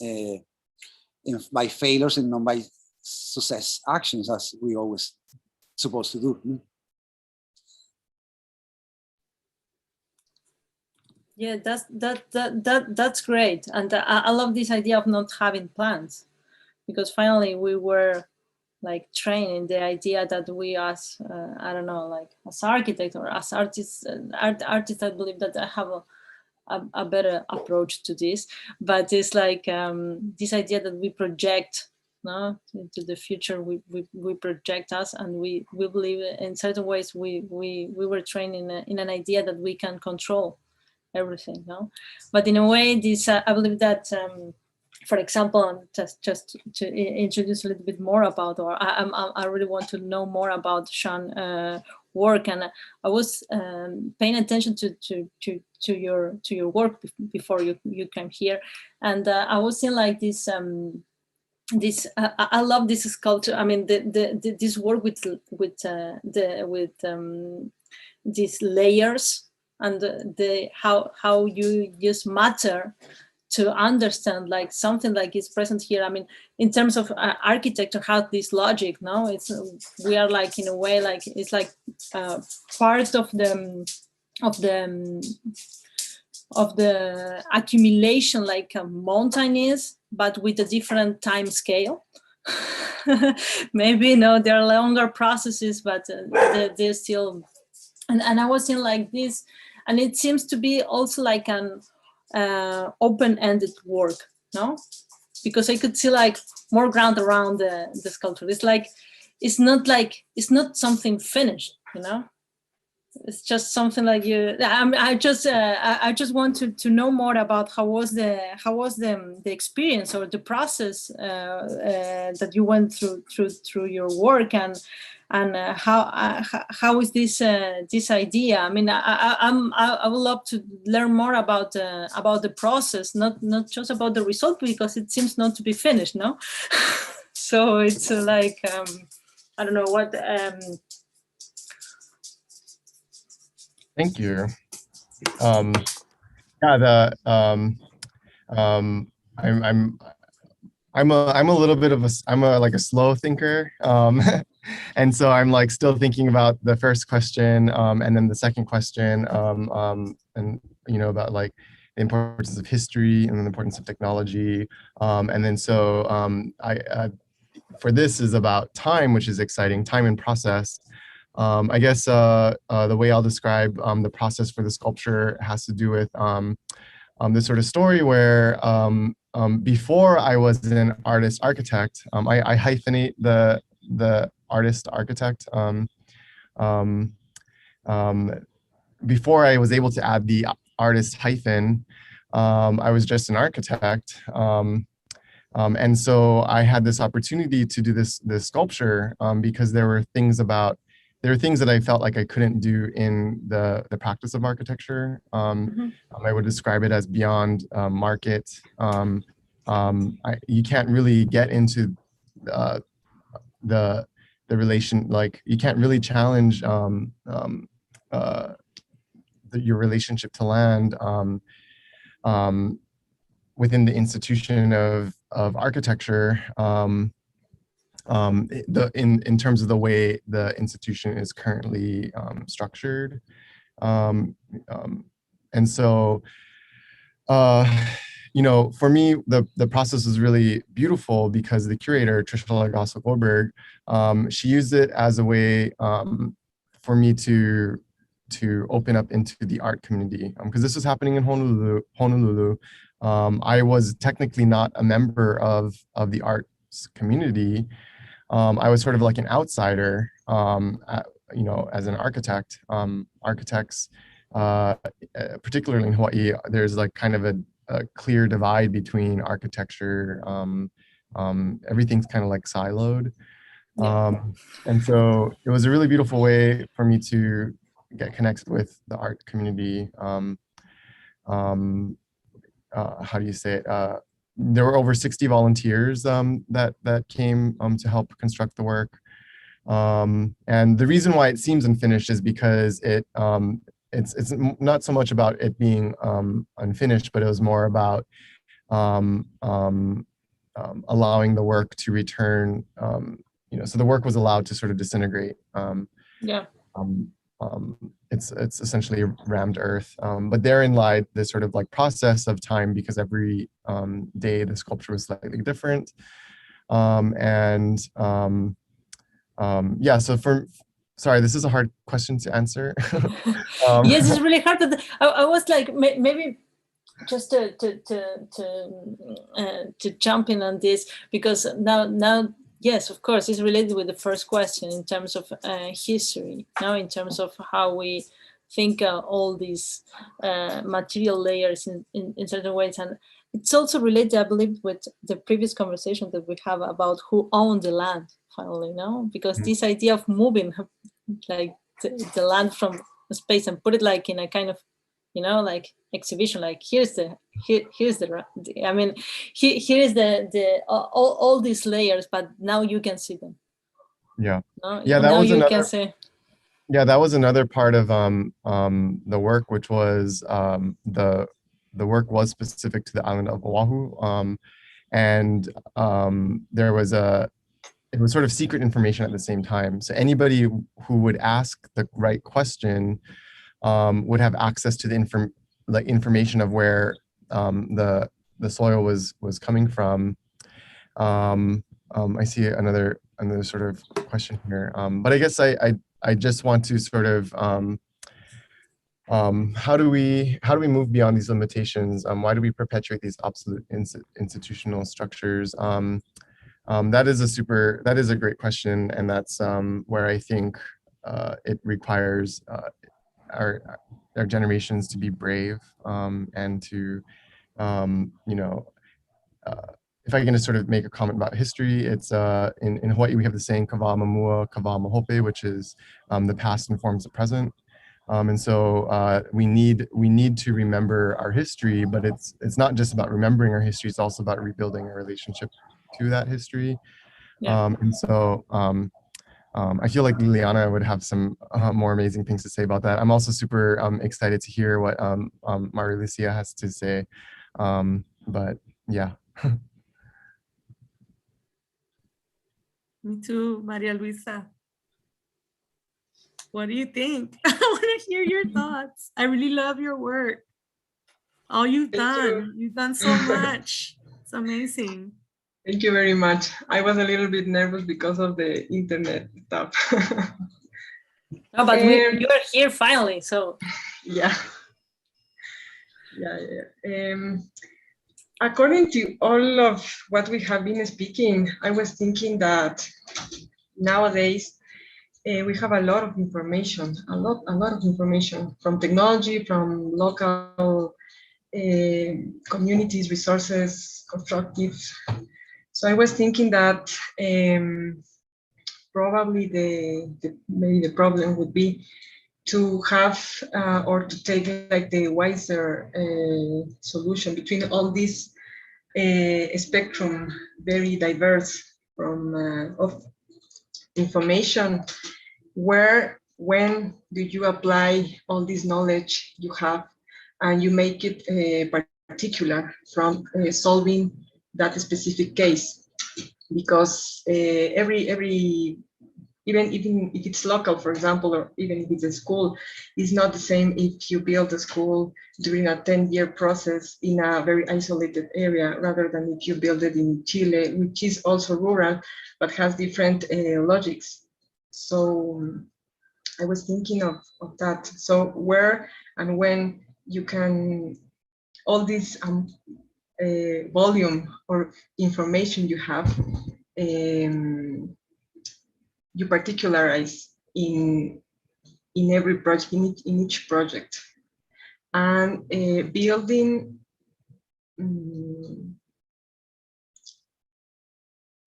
by failures and not by success actions, as we always supposed to do. Yeah, that's great, and I love this idea of not having plans, because finally we were like trained in the idea that we as I don't know, like as architects or as artists, artists, I believe that I have a better approach to this, but it's like this idea that we project into the future, we project us, and we believe in certain ways we were trained in an idea that we can control everything, but in a way this I believe that for example, just to introduce a little bit more about, or I really want to know more about Sean's work, and I was paying attention to your work before you came here, and I was seeing like this I love this sculpture. I mean, this work with these layers and how you use matter to understand like something like is present here. I mean, in terms of architecture, has this logic. No, it's we are like in a way like it's like part of the accumulation like a mountain is, but with a different time scale. Maybe no, there are longer processes, but they're still. And I was in like this, and it seems to be also like an open-ended work, no? Because I could see like more ground around the sculpture. It's like it's not something finished, you know. It's just something like you. I just want to know more about how was the experience or the process that you went through your work, and how is this idea? I mean, I would love to learn more about the process, not just about the result, because it seems not to be finished, no. So it's like I don't know what. Thank you. Yeah, I'm a little bit of like a slow thinker, and so I'm like still thinking about the first question, and then the second question, and you know, about like the importance of history and then the importance of technology, and then so I for this is about time, which is exciting, time and process. I guess the way I'll describe the process for the sculpture has to do with this sort of story where before I was an artist architect, I hyphenate the artist architect. Before I was able to add the artist hyphen, I was just an architect. And so I had this opportunity to do this sculpture because there were things that I felt like I couldn't do in the practice of architecture. I would describe it as beyond market. You can't really get into the relation, like you can't really challenge your relationship to land within the institution of architecture. In terms of the way the institution is currently structured. And so, you know, for me, the process was really beautiful because the curator, Trisha Lagasso-Goldberg, she used it as a way for me to open up into the art community. Because this was happening in Honolulu. I was technically not a member of the arts community. I was sort of like an outsider, you know, as an architect. Architects, particularly in Hawaii, there's like kind of a clear divide between architecture. Everything's kind of like siloed. And so it was a really beautiful way for me to get connected with the art community. How do you say it? There were over 60 volunteers that came to help construct the work. And the reason why it seems unfinished is because it's not so much about it being unfinished, but it was more about allowing the work to return. You know, so the work was allowed to sort of disintegrate. It's essentially rammed earth, but therein lied this sort of like process of time, because every day the sculpture was slightly different. Yeah, so sorry, this is a hard question to answer. Yes, it's really hard. I was like, maybe just to jump in on this, because now, yes, of course, it's related with the first question in terms of history, now in terms of how we think all these material layers in certain ways. And it's also related, I believe, with the previous conversation that we have about who owned the land, finally, no? Because this idea of moving like the land from space and put it like in a kind of, you know, like exhibition, like here's the I mean, here is the all these layers, but now you can see them. Yeah. No? Yeah, that was another. Yeah, that was another part of the work, which was the the work was specific to the island of Oahu, and there was it was sort of secret information at the same time. So anybody who would ask the right question would have access to the information of where the soil was coming from. I see another sort of question here, but I guess I just want to sort of how do we move beyond these limitations? Why do we perpetuate these obsolete institutional structures? That is a great question, and that's where I think it requires our generations to be brave and to you know, if I can just sort of make a comment about history, it's in Hawaii we have the saying "Kava mamua, kava mahope," which is the past informs the present. And so we need to remember our history, but it's not just about remembering our history, it's also about rebuilding a relationship to that history. Yeah. And so I feel like Liliana would have some more amazing things to say about that. I'm also super excited to hear what Maria Lucia has to say. But yeah. Me too, Maria Luisa. What do you think? I want to hear your thoughts. I really love your work. All you've done. You've done so much. It's amazing. Thank you very much. I was a little bit nervous because of the internet stuff. No, but you are here finally, so. Yeah. According to all of what we have been speaking, I was thinking that nowadays we have a lot of information, a lot of information from technology, from local communities, resources, constructive. So I was thinking that probably maybe the problem would be to have or to take like the wiser solution between all this spectrum, very diverse from of information. Where, when do you apply all this knowledge you have and you make it particular from solving that specific case? Because even if it's local, for example, or even if it's a school, it's not the same if you build a school during a 10-year process in a very isolated area, rather than if you build it in Chile, which is also rural, but has different logics. So I was thinking of that. So where and when you can, all this volume or information you have, you particularize in every project, in each project, and building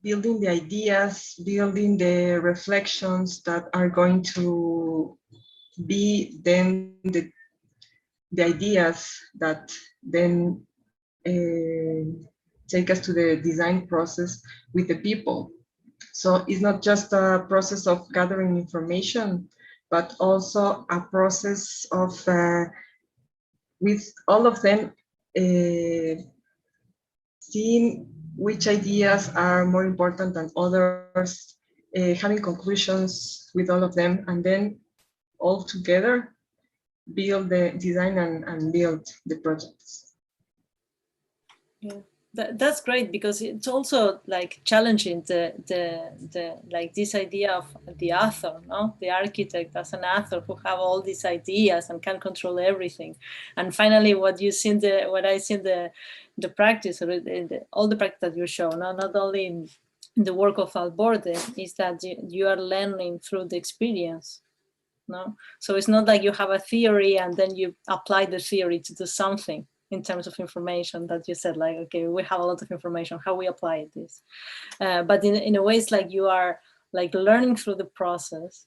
the ideas, building the reflections that are going to be then the ideas that then take us to the design process with the people. So it's not just a process of gathering information, but also a process of, with all of them, seeing which ideas are more important than others, having conclusions with all of them, and then all together build the design and build the projects. Yeah. That's great, because it's also like challenging the like this idea of the author, no, the architect as an author who have all these ideas and can control everything. And finally, what I see in the practice, or all the practice that you show, not only in the work of Alborde, is that you are learning through the experience. No, so it's not like you have a theory and then you apply the theory to do something. In terms of information that you said, like, okay, we have a lot of information, how we apply this. But in a way, it's like you are like learning through the process.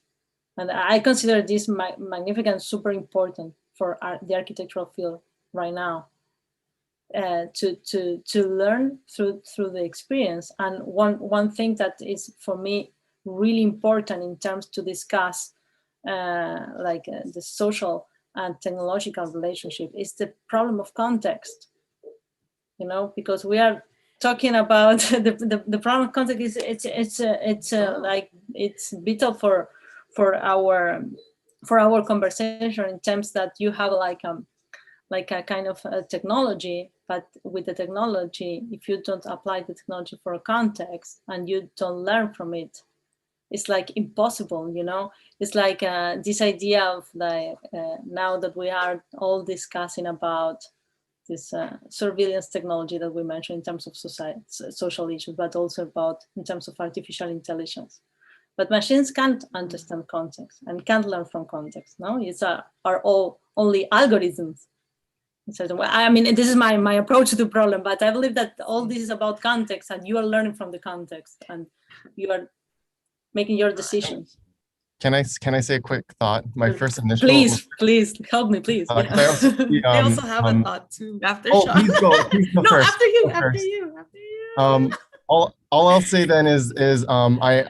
And I consider this magnificent, super important for the architectural field right now, to learn through the experience. And one thing that is for me really important in terms to discuss the social and technological relationship is the problem of context. You know, because we are talking about the problem of context is like it's vital for our conversation, in terms that you have like a kind of a technology, but with the technology, if you don't apply the technology for a context and you don't learn from it, it's like impossible, you know. It's like this idea of like now that we are all discussing about this surveillance technology that we mentioned in terms of society, social issues, but also about in terms of artificial intelligence. But machines can't understand context and can't learn from context. No, it's are all only algorithms. I mean, this is my approach to the problem, but I believe that all this is about context, and you are learning from the context, and you are making your decisions. Can I say a quick thought? My first initial. Please help me, please. I also have a thought too after. Oh, please go no, first. After you. All I'll say then is I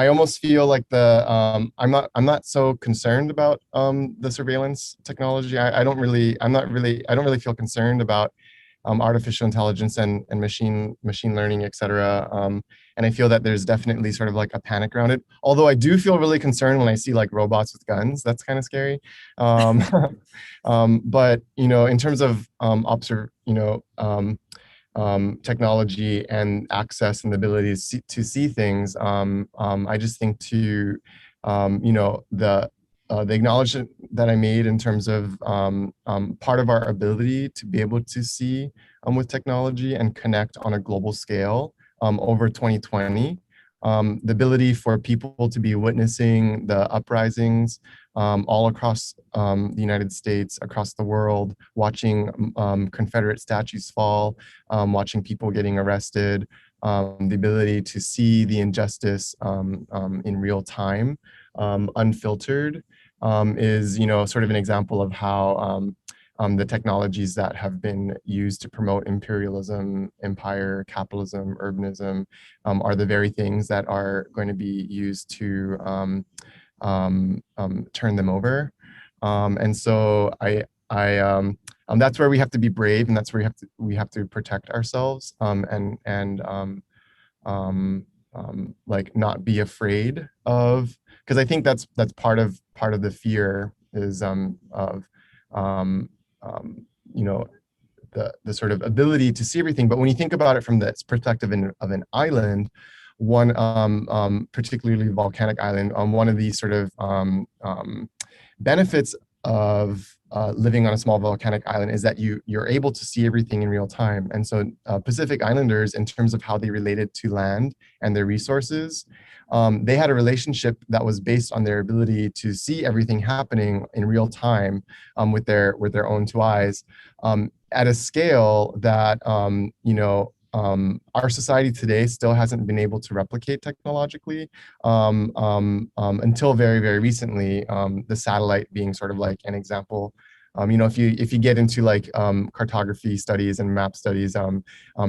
almost feel like I'm not so concerned about the surveillance technology. I don't really feel concerned about artificial intelligence and machine learning, etc. And I feel that there's definitely sort of like a panic around it. Although I do feel really concerned when I see like robots with guns. That's kind of scary. But you know, in terms of technology and access and the ability to see things, I just think to the acknowledgement that I made in terms of part of our ability to be able to see with technology and connect on a global scale over 2020, the ability for people to be witnessing the uprisings all across the United States, across the world, watching Confederate statues fall, watching people getting arrested, the ability to see the injustice in real time, unfiltered, is, you know, sort of an example of how the technologies that have been used to promote imperialism, empire, capitalism, urbanism, are the very things that are going to be used to turn them over. And so that's where we have to be brave, and that's where we have to protect ourselves, and like not be afraid of, because I think that's part of the fear is you know, the sort of ability to see everything. But when you think about it from the perspective of an island, one particularly volcanic island, one of the sort of benefits of living on a small volcanic island is that you're able to see everything in real time. And so Pacific Islanders, in terms of how they related to land and their resources, they had a relationship that was based on their ability to see everything happening in real time with their own two eyes, at a scale that you know, our society today still hasn't been able to replicate technologically, until very, very recently, the satellite being sort of like an example. You know, if you get into like cartography studies and map studies,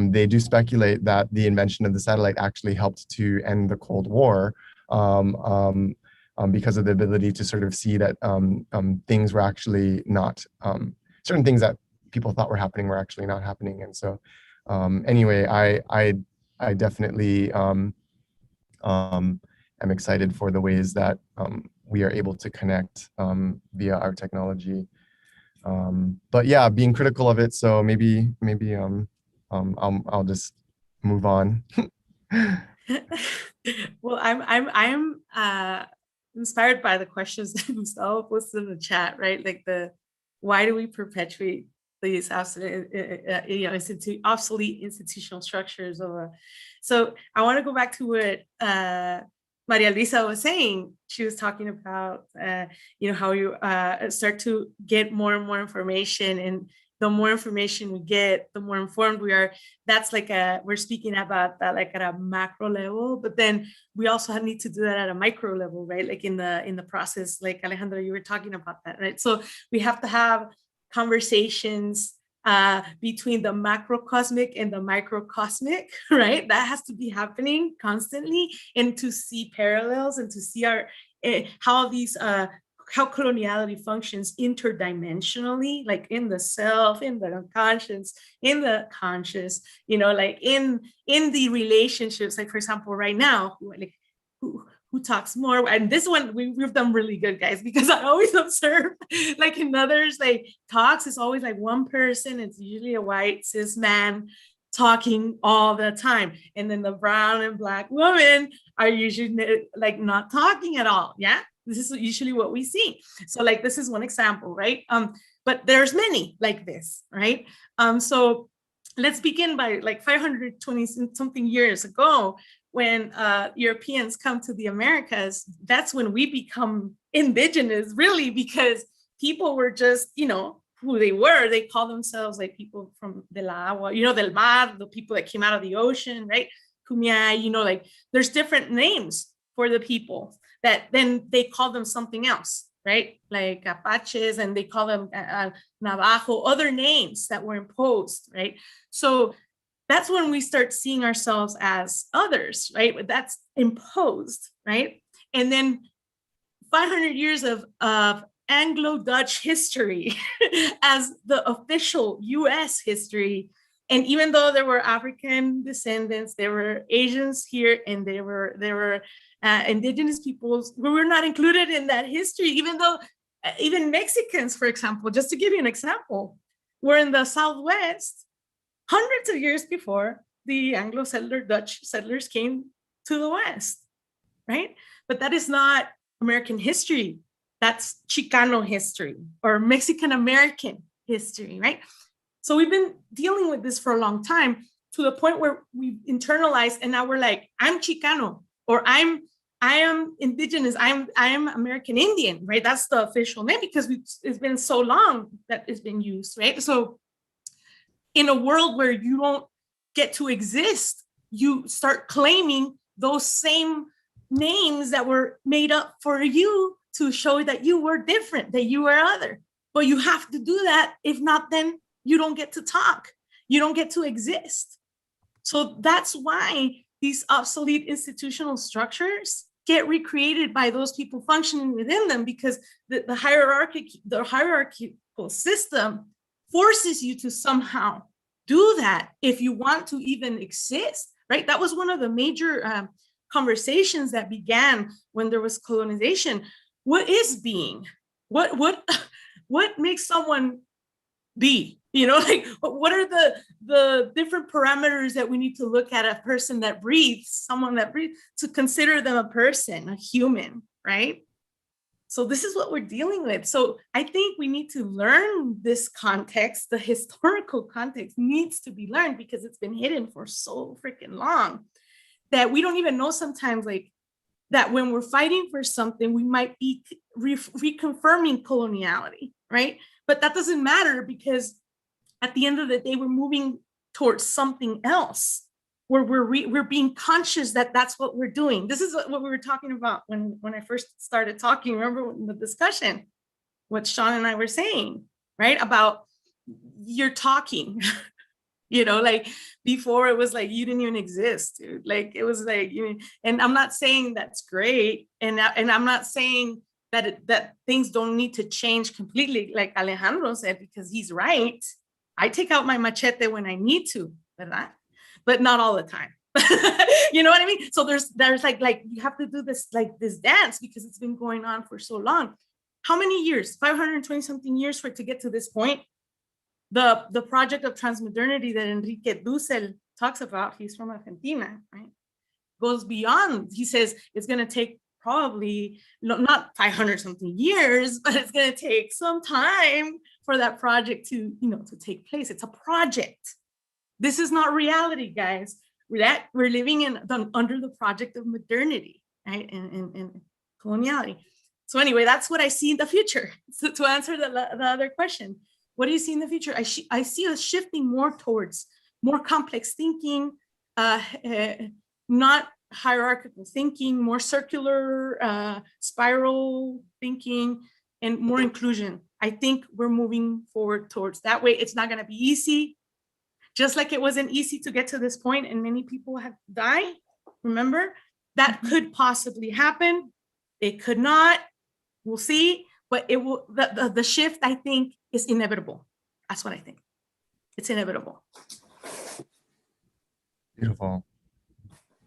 they do speculate that the invention of the satellite actually helped to end the Cold War, because of the ability to sort of see that things were actually not, certain things that people thought were happening were actually not happening. And so anyway, I definitely am excited for the ways that we are able to connect via our technology. But yeah, being critical of it. So maybe I'll just move on. Well, I'm inspired by the questions that Gustavo posted in the chat, right? Like why do we perpetuate these obsolete institutional structures? So I want to go back to what Maria Luisa was saying. She was talking about, you know, how you start to get more and more information, and the more information we get, the more informed we are. That's like we're speaking about that like at a macro level, but then we also need to do that at a micro level, right? Like in the process, like Alejandra, you were talking about that, right? So we have to have conversations between the macrocosmic and the microcosmic, right? That has to be happening constantly, and to see parallels and to see how these how coloniality functions interdimensionally, like in the self, in the unconscious, in the conscious, you know, like in the relationships. Like, for example, right now, like who talks more? And this one we've done really good, guys, because I always observe, like in others, like talks, it's always like one person. It's usually a white cis man talking all the time, and then the brown and black women are usually like not talking at all. Yeah, this is usually what we see. So like this is one example, right? But there's many like this, right? So let's begin by like 520 something years ago, when Europeans come to the Americas. That's when we become indigenous, really, because people were just, you know, who they were. They call themselves like people from del agua, you know, del mar, the people that came out of the ocean, right? Kumiai, you know, like there's different names for the people that then they call them something else, right? Like Apaches, and they call them Navajo, other names that were imposed, right? So that's when we start seeing ourselves as others, right? That's imposed, right? And then 500 years of Anglo-Dutch history as the official US history. And even though there were African descendants, there were Asians here, and there were indigenous peoples who were not included in that history, even though even Mexicans, for example, just to give you an example, were in the Southwest hundreds of years before the Anglo-Dutch settlers came to the West, right? But that is not American history. That's Chicano history or Mexican-American history, right? So we've been dealing with this for a long time, to the point where we've internalized, and now we're like, I'm Chicano, or I am indigenous, I am American Indian, right? That's the official name, because it's been so long that it's been used, right? So in a world where you don't get to exist, you start claiming those same names that were made up for you to show that you were different, that you were other. But you have to do that. If not, then you don't get to talk. You don't get to exist. So that's why these obsolete institutional structures get recreated by those people functioning within them, because the hierarchical system forces you to somehow do that if you want to even exist, right? That was one of the major conversations that began when there was colonization. What is being? What makes someone be? You know, like what are the different parameters that we need to look at a person that breathes, someone that breathes, to consider them a person, a human, right? So this is what we're dealing with. So I think we need to learn this context. The historical context needs to be learned, because it's been hidden for so freaking long that we don't even know sometimes, like, that when we're fighting for something, we might be reconfirming coloniality, right? But that doesn't matter, because at the end of the day, we're moving towards something else, where we're being conscious that that's what we're doing. This is what we were talking about when I first started talking. Remember in the discussion, what Sean and I were saying, right? About you're talking, you know, like before it was like you didn't even exist, dude. Like it was like, and I'm not saying that's great, and I'm not saying that things don't need to change completely, like Alejandro said, because he's right. I take out my machete when I need to, but not all the time. You know what I mean? So there's like you have to do this, like this dance, because it's been going on for so long. How many years? 520 something years for it to get to this point. The project of transmodernity that Enrique Dussel talks about, he's from Argentina, right? Goes beyond. He says it's going to take probably not 500 something years, but it's going to take some time for that project to, to take place. It's a project. This is not reality, guys. We're living under the project of modernity, right? And coloniality. So anyway, that's what I see in the future. So to answer the other question, what do you see in the future? I see us shifting more towards more complex thinking, not hierarchical thinking, more circular spiral thinking, and more inclusion. I think we're moving forward towards that way. It's not going to be easy, just like it wasn't easy to get to this point and many people have died. Remember, that could possibly happen. It could not. We'll see. but it will, the shift, I think, is inevitable. That's what I think. It's inevitable. Beautiful.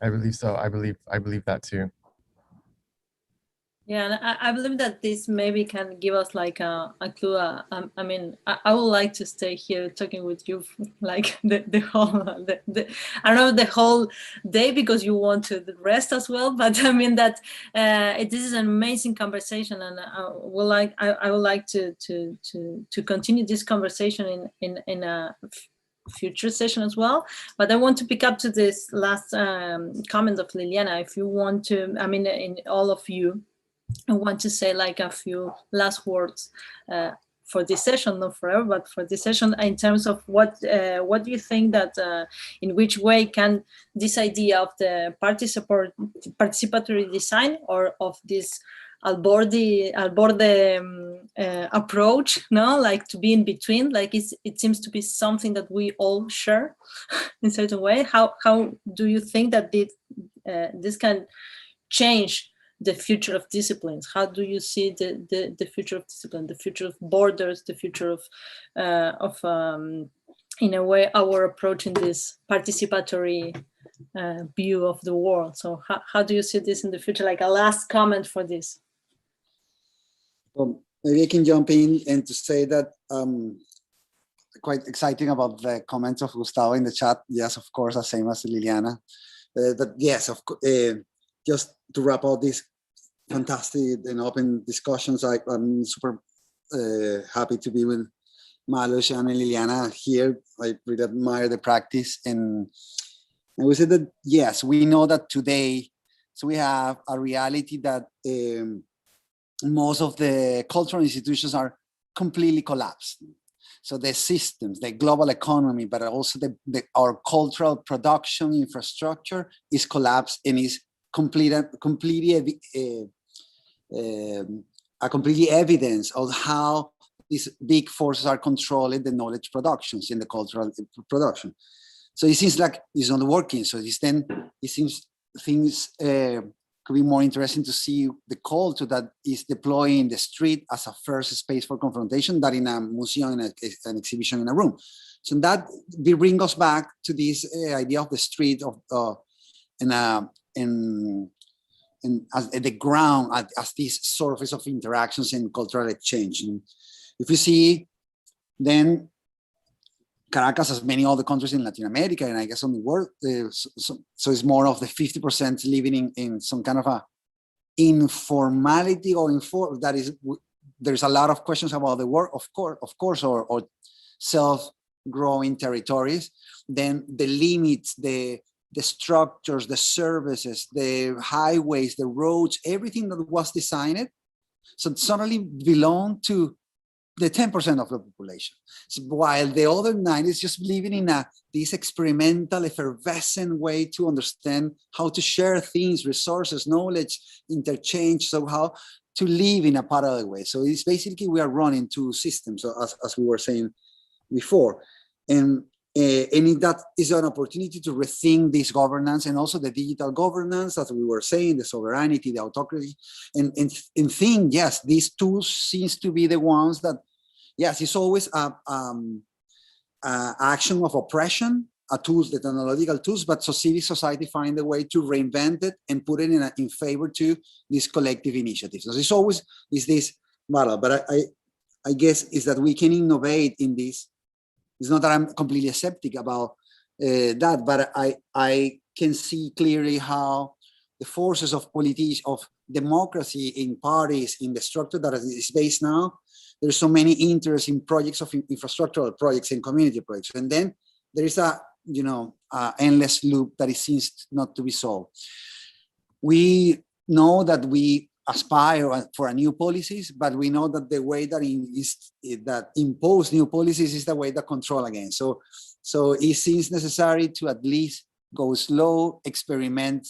I believe so. I believe that too. Yeah, and I believe that this maybe can give us like a clue. I mean, I would like to stay here talking with you like the whole, I don't know, the whole day, because you want to rest as well. But I mean that this is an amazing conversation, and I would like to continue this conversation in a future session as well. But I want to pick up to this last comment of Liliana. If you want to, I mean, in all of you, I want to say like a few last words for this session, not forever, but for this session, in terms of what do you think that, in which way can this idea of the participatory design, or of this al borde approach, no, like to be in between, like it seems to be something that we all share in a certain way. How do you think that this can change the future of disciplines? How do you see the future of discipline, the future of borders, the future of in a way, our approach in this participatory view of the world? So how do you see this in the future? Like a last comment for this. Well, maybe I can jump in and to say that quite exciting about the comments of Gustavo in the chat. Yes, of course, the same as Liliana. But yes, of course, just to wrap up this fantastic and open discussions, I'm super happy to be with Malus and Liliana here. I really admire the practice, and we said that yes, we know that today, so we have a reality that most of the cultural institutions are completely collapsed. So the systems, the global economy, but also our cultural production infrastructure is collapsed and is completely evidence of how these big forces are controlling the knowledge productions in the cultural production. So it seems like it's not working. So it seems things could be more interesting to see the culture that is deploying the street as a first space for confrontation than in a museum, in an exhibition in a room. So that will bring us back to this idea of the street and as the ground as this surface of interactions and cultural exchange. And if you see, then Caracas, as many other countries in Latin America, and I guess on the world, so it's more of the 50% living in some kind of a informality, or that is, there's a lot of questions about the work, of course, or self-growing territories. Then the limits, the structures, the services, the highways, the roads, everything that was designed, so suddenly belong to the 10% of the population. So while the other 90 is just living in this experimental, effervescent way to understand how to share things, resources, knowledge, interchange, so how to live in a parallel way. So it's basically we are running two systems, as we were saying before. And that is an opportunity to rethink this governance, and also the digital governance, as we were saying, the sovereignty, the autocracy, and think, yes, these tools seems to be the ones that, yes, it's always action of oppression, tools, the technological tools, but so civil society find a way to reinvent it and put it in favor to these collective initiatives. So it's always this battle, but I guess is that we can innovate in this. It's not that I'm completely skeptic about that, but I can see clearly how the forces of democracy in parties, in the structure that is based now, there's so many interests in projects of infrastructural projects and community projects. And then there is a endless loop that it seems not to be solved. We know that we aspire for new policies, but we know that the way that impose new policies is the way that control again. So it seems necessary to at least go slow, experiment,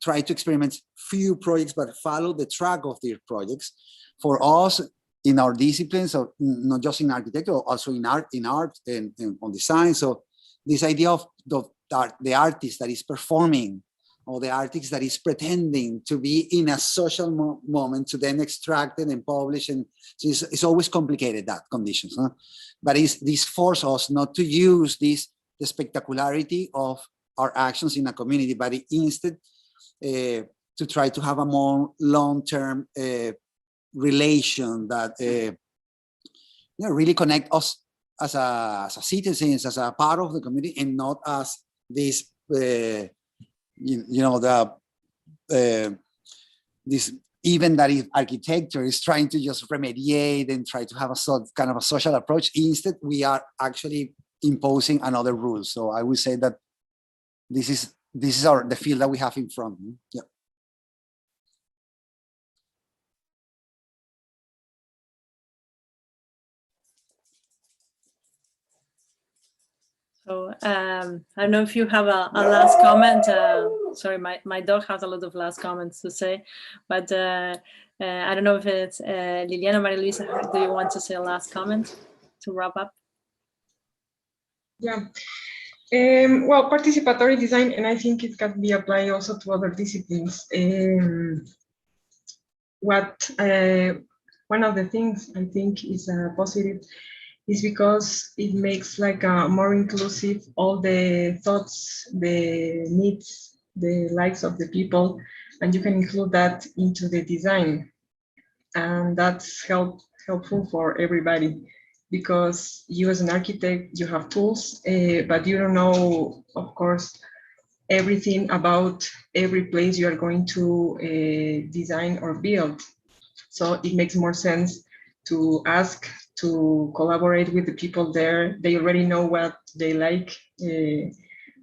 try to experiment few projects, but follow the track of their projects. For us in our disciplines, so not just in architecture, also in art and on design. So this idea of the artist that is performing or the artist that is pretending to be in a social moment to then extract it and publish. And so it's always complicated, that conditions. Huh? But this forces us not to use the spectacularity of our actions in a community, but instead to try to have a more long-term relation that really connect us as a citizens, as a part of the community, and not as this this even that if architecture is trying to just remediate and try to have a kind of a social approach. Instead, we are actually imposing another rule. So I would say that this is the field that we have in front. Yeah. So I don't know if you have a last comment. Sorry, my dog has a lot of last comments to say, but I don't know if it's Liliana, Maria Luisa, do you want to say a last comment to wrap up? Yeah. Well, participatory design, and I think it can be applied also to other disciplines. One of the things I think is positive is because it makes like a more inclusive all the thoughts, the needs, the likes of the people, and you can include that into the design. And that's helpful for everybody, because you as an architect, you have tools, but you don't know, of course, everything about every place you are going to design or build. So it makes more sense to ask to collaborate with the people there. They already know what they like,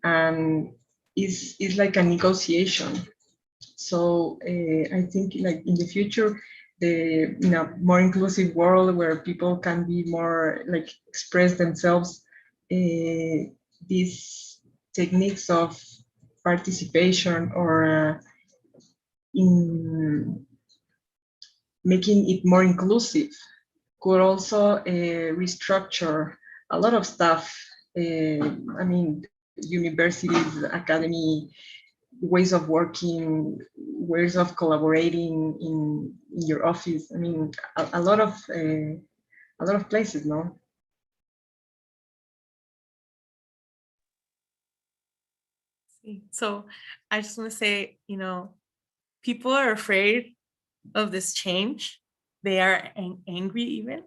and it's like a negotiation. So I think like in the future, in a more inclusive world where people can be more like express themselves, these techniques of participation or in making it more inclusive could also restructure a lot of stuff. I mean, universities, academy, ways of working, ways of collaborating in your office. I mean, a lot of places, no? So I just want to say, people are afraid of this change. They are angry even.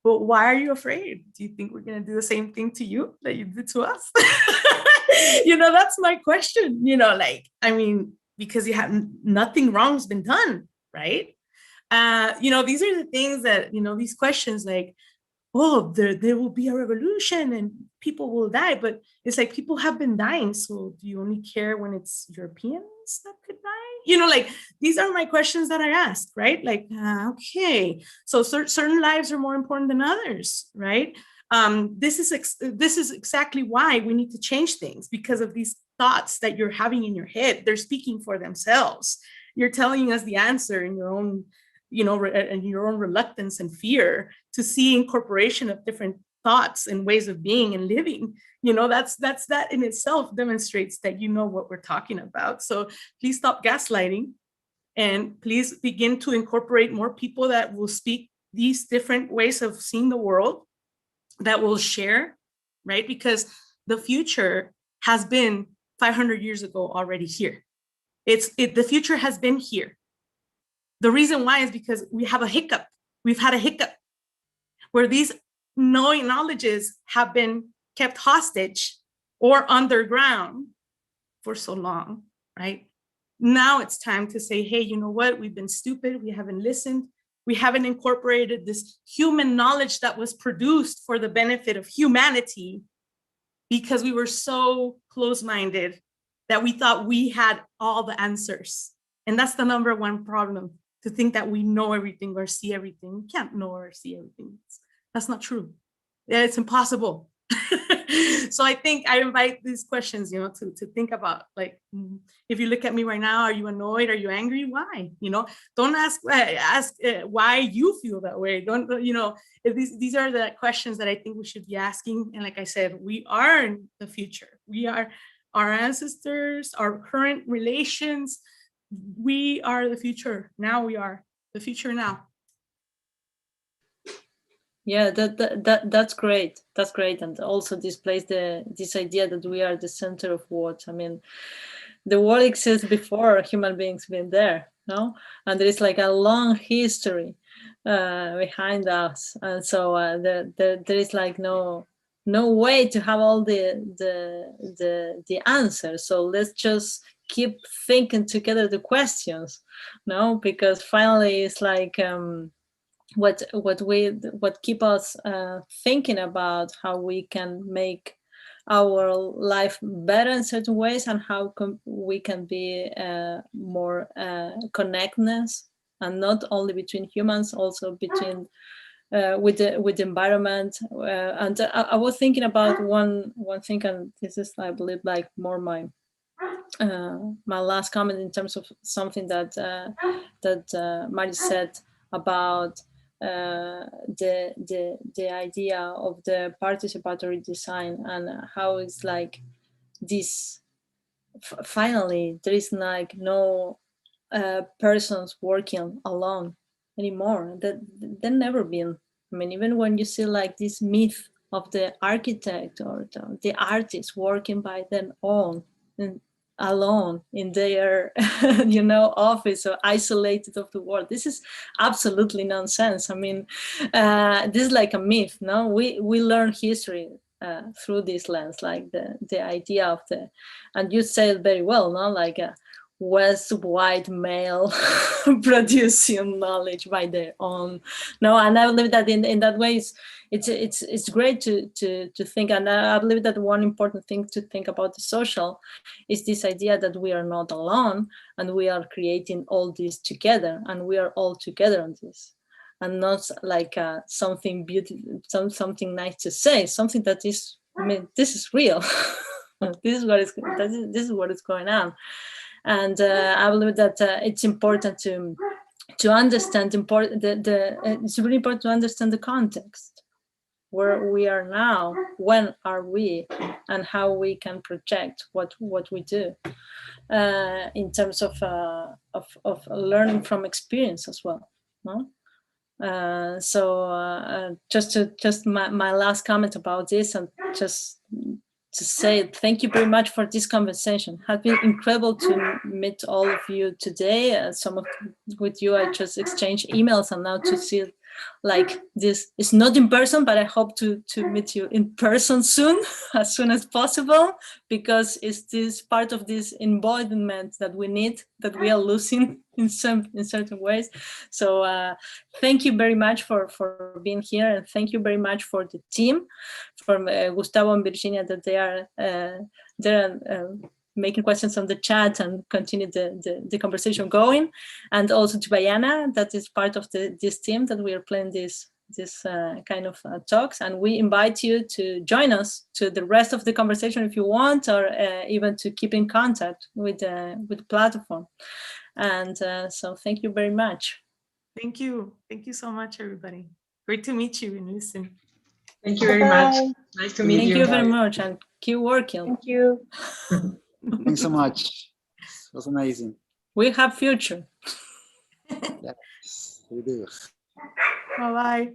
But why are you afraid? Do you think we're going to do the same thing to you that you did to us? That's my question. Because you have nothing wrong has been done, right? These are the things that, these questions like, oh, there will be a revolution and people will die. But it's like people have been dying. So do you only care when it's Europeans that could die? These are my questions that I ask, right? Like, okay, so certain lives are more important than others, right? This is exactly why we need to change things, because of these thoughts that you're having in your head. They're speaking for themselves. You're telling us the answer in your own and your own reluctance and fear to see incorporation of different thoughts and ways of being and living. That in itself demonstrates that you know what we're talking about. So please stop gaslighting, and please begin to incorporate more people that will speak these different ways of seeing the world, that will share, right? Because the future has been 500 years ago already here. The future has been here. The reason why is because we have a hiccup. We've had a hiccup where these knowledges have been kept hostage or underground for so long, right? Now it's time to say, hey, you know what? We've been stupid. We haven't listened. We haven't incorporated this human knowledge that was produced for the benefit of humanity, because we were so close-minded that we thought we had all the answers. And that's the number one problem. To think that we know everything or see everything. We can't know or see everything. That's not true. Yeah, it's impossible. So I think I invite these questions, to think about, like, if you look at me right now, are you annoyed? Are you angry? Why? Don't ask why you feel that way. Don't, if these are the questions that I think we should be asking. And like I said, we are in the future. We are our ancestors, our current relations. We are the future. Now we are the future now. Yeah, that's great. That's great, and also displays this idea that we are the center of what. I mean, the world exists before human beings been there, no? And there is like a long history behind us, and so there is like no way to have all the answers. So let's just keep thinking together the questions, no? Because finally, it's like. What keep us thinking about how we can make our life better in certain ways, and how we can be more connectedness, and not only between humans, also between with the environment. And I was thinking about one thing, and this is, I believe, like more my last comment in terms of something that Mari said about the idea of the participatory design, and how it's like this. Finally, there is like no persons working alone anymore. That never been. I mean, even when you see like this myth of the architect or the artist working by their own, and alone in their office, or isolated of the world, this is absolutely nonsense. I mean, this is like a myth. No, we learn history through this lens, like the idea of and you say it very well, no, like West white male producing knowledge by their own. No, and I believe that in that way it's great to think, and I believe that one important thing to think about the social is this idea that we are not alone, and we are creating all this together, and we are all together on this, and not like something beautiful, something nice to say, something that is, I mean, this is real. This is what is going on. And I believe that it's important to understand it's really important to understand the context, where we are now, when are we, and how we can project what we do in terms of learning from experience as well. No? Just my last comment about this, and just to say thank you very much for this conversation. It has been incredible to meet all of you today. With you, I just exchanged emails, and now to see like this, it's not in person, but I hope to meet you in person soon, as soon as possible, because it's this part of this embodiment that we need, that we are losing in certain ways. So thank you very much for being here, and thank you very much for the team, from Gustavo and Virginia, that they are making questions on the chat and continue the conversation going, and also to Bayana, that is part of this team that we are playing this kind of talks. And we invite you to join us to the rest of the conversation if you want, or even to keep in contact with the platform. And so thank you very much. Thank you so much, everybody. Great to meet you and listen. Thank you very much. Nice to meet you. Thank you very much, and keep working. Thank you. Thanks so much. It was amazing. We have future. Yes, we do. Bye-bye.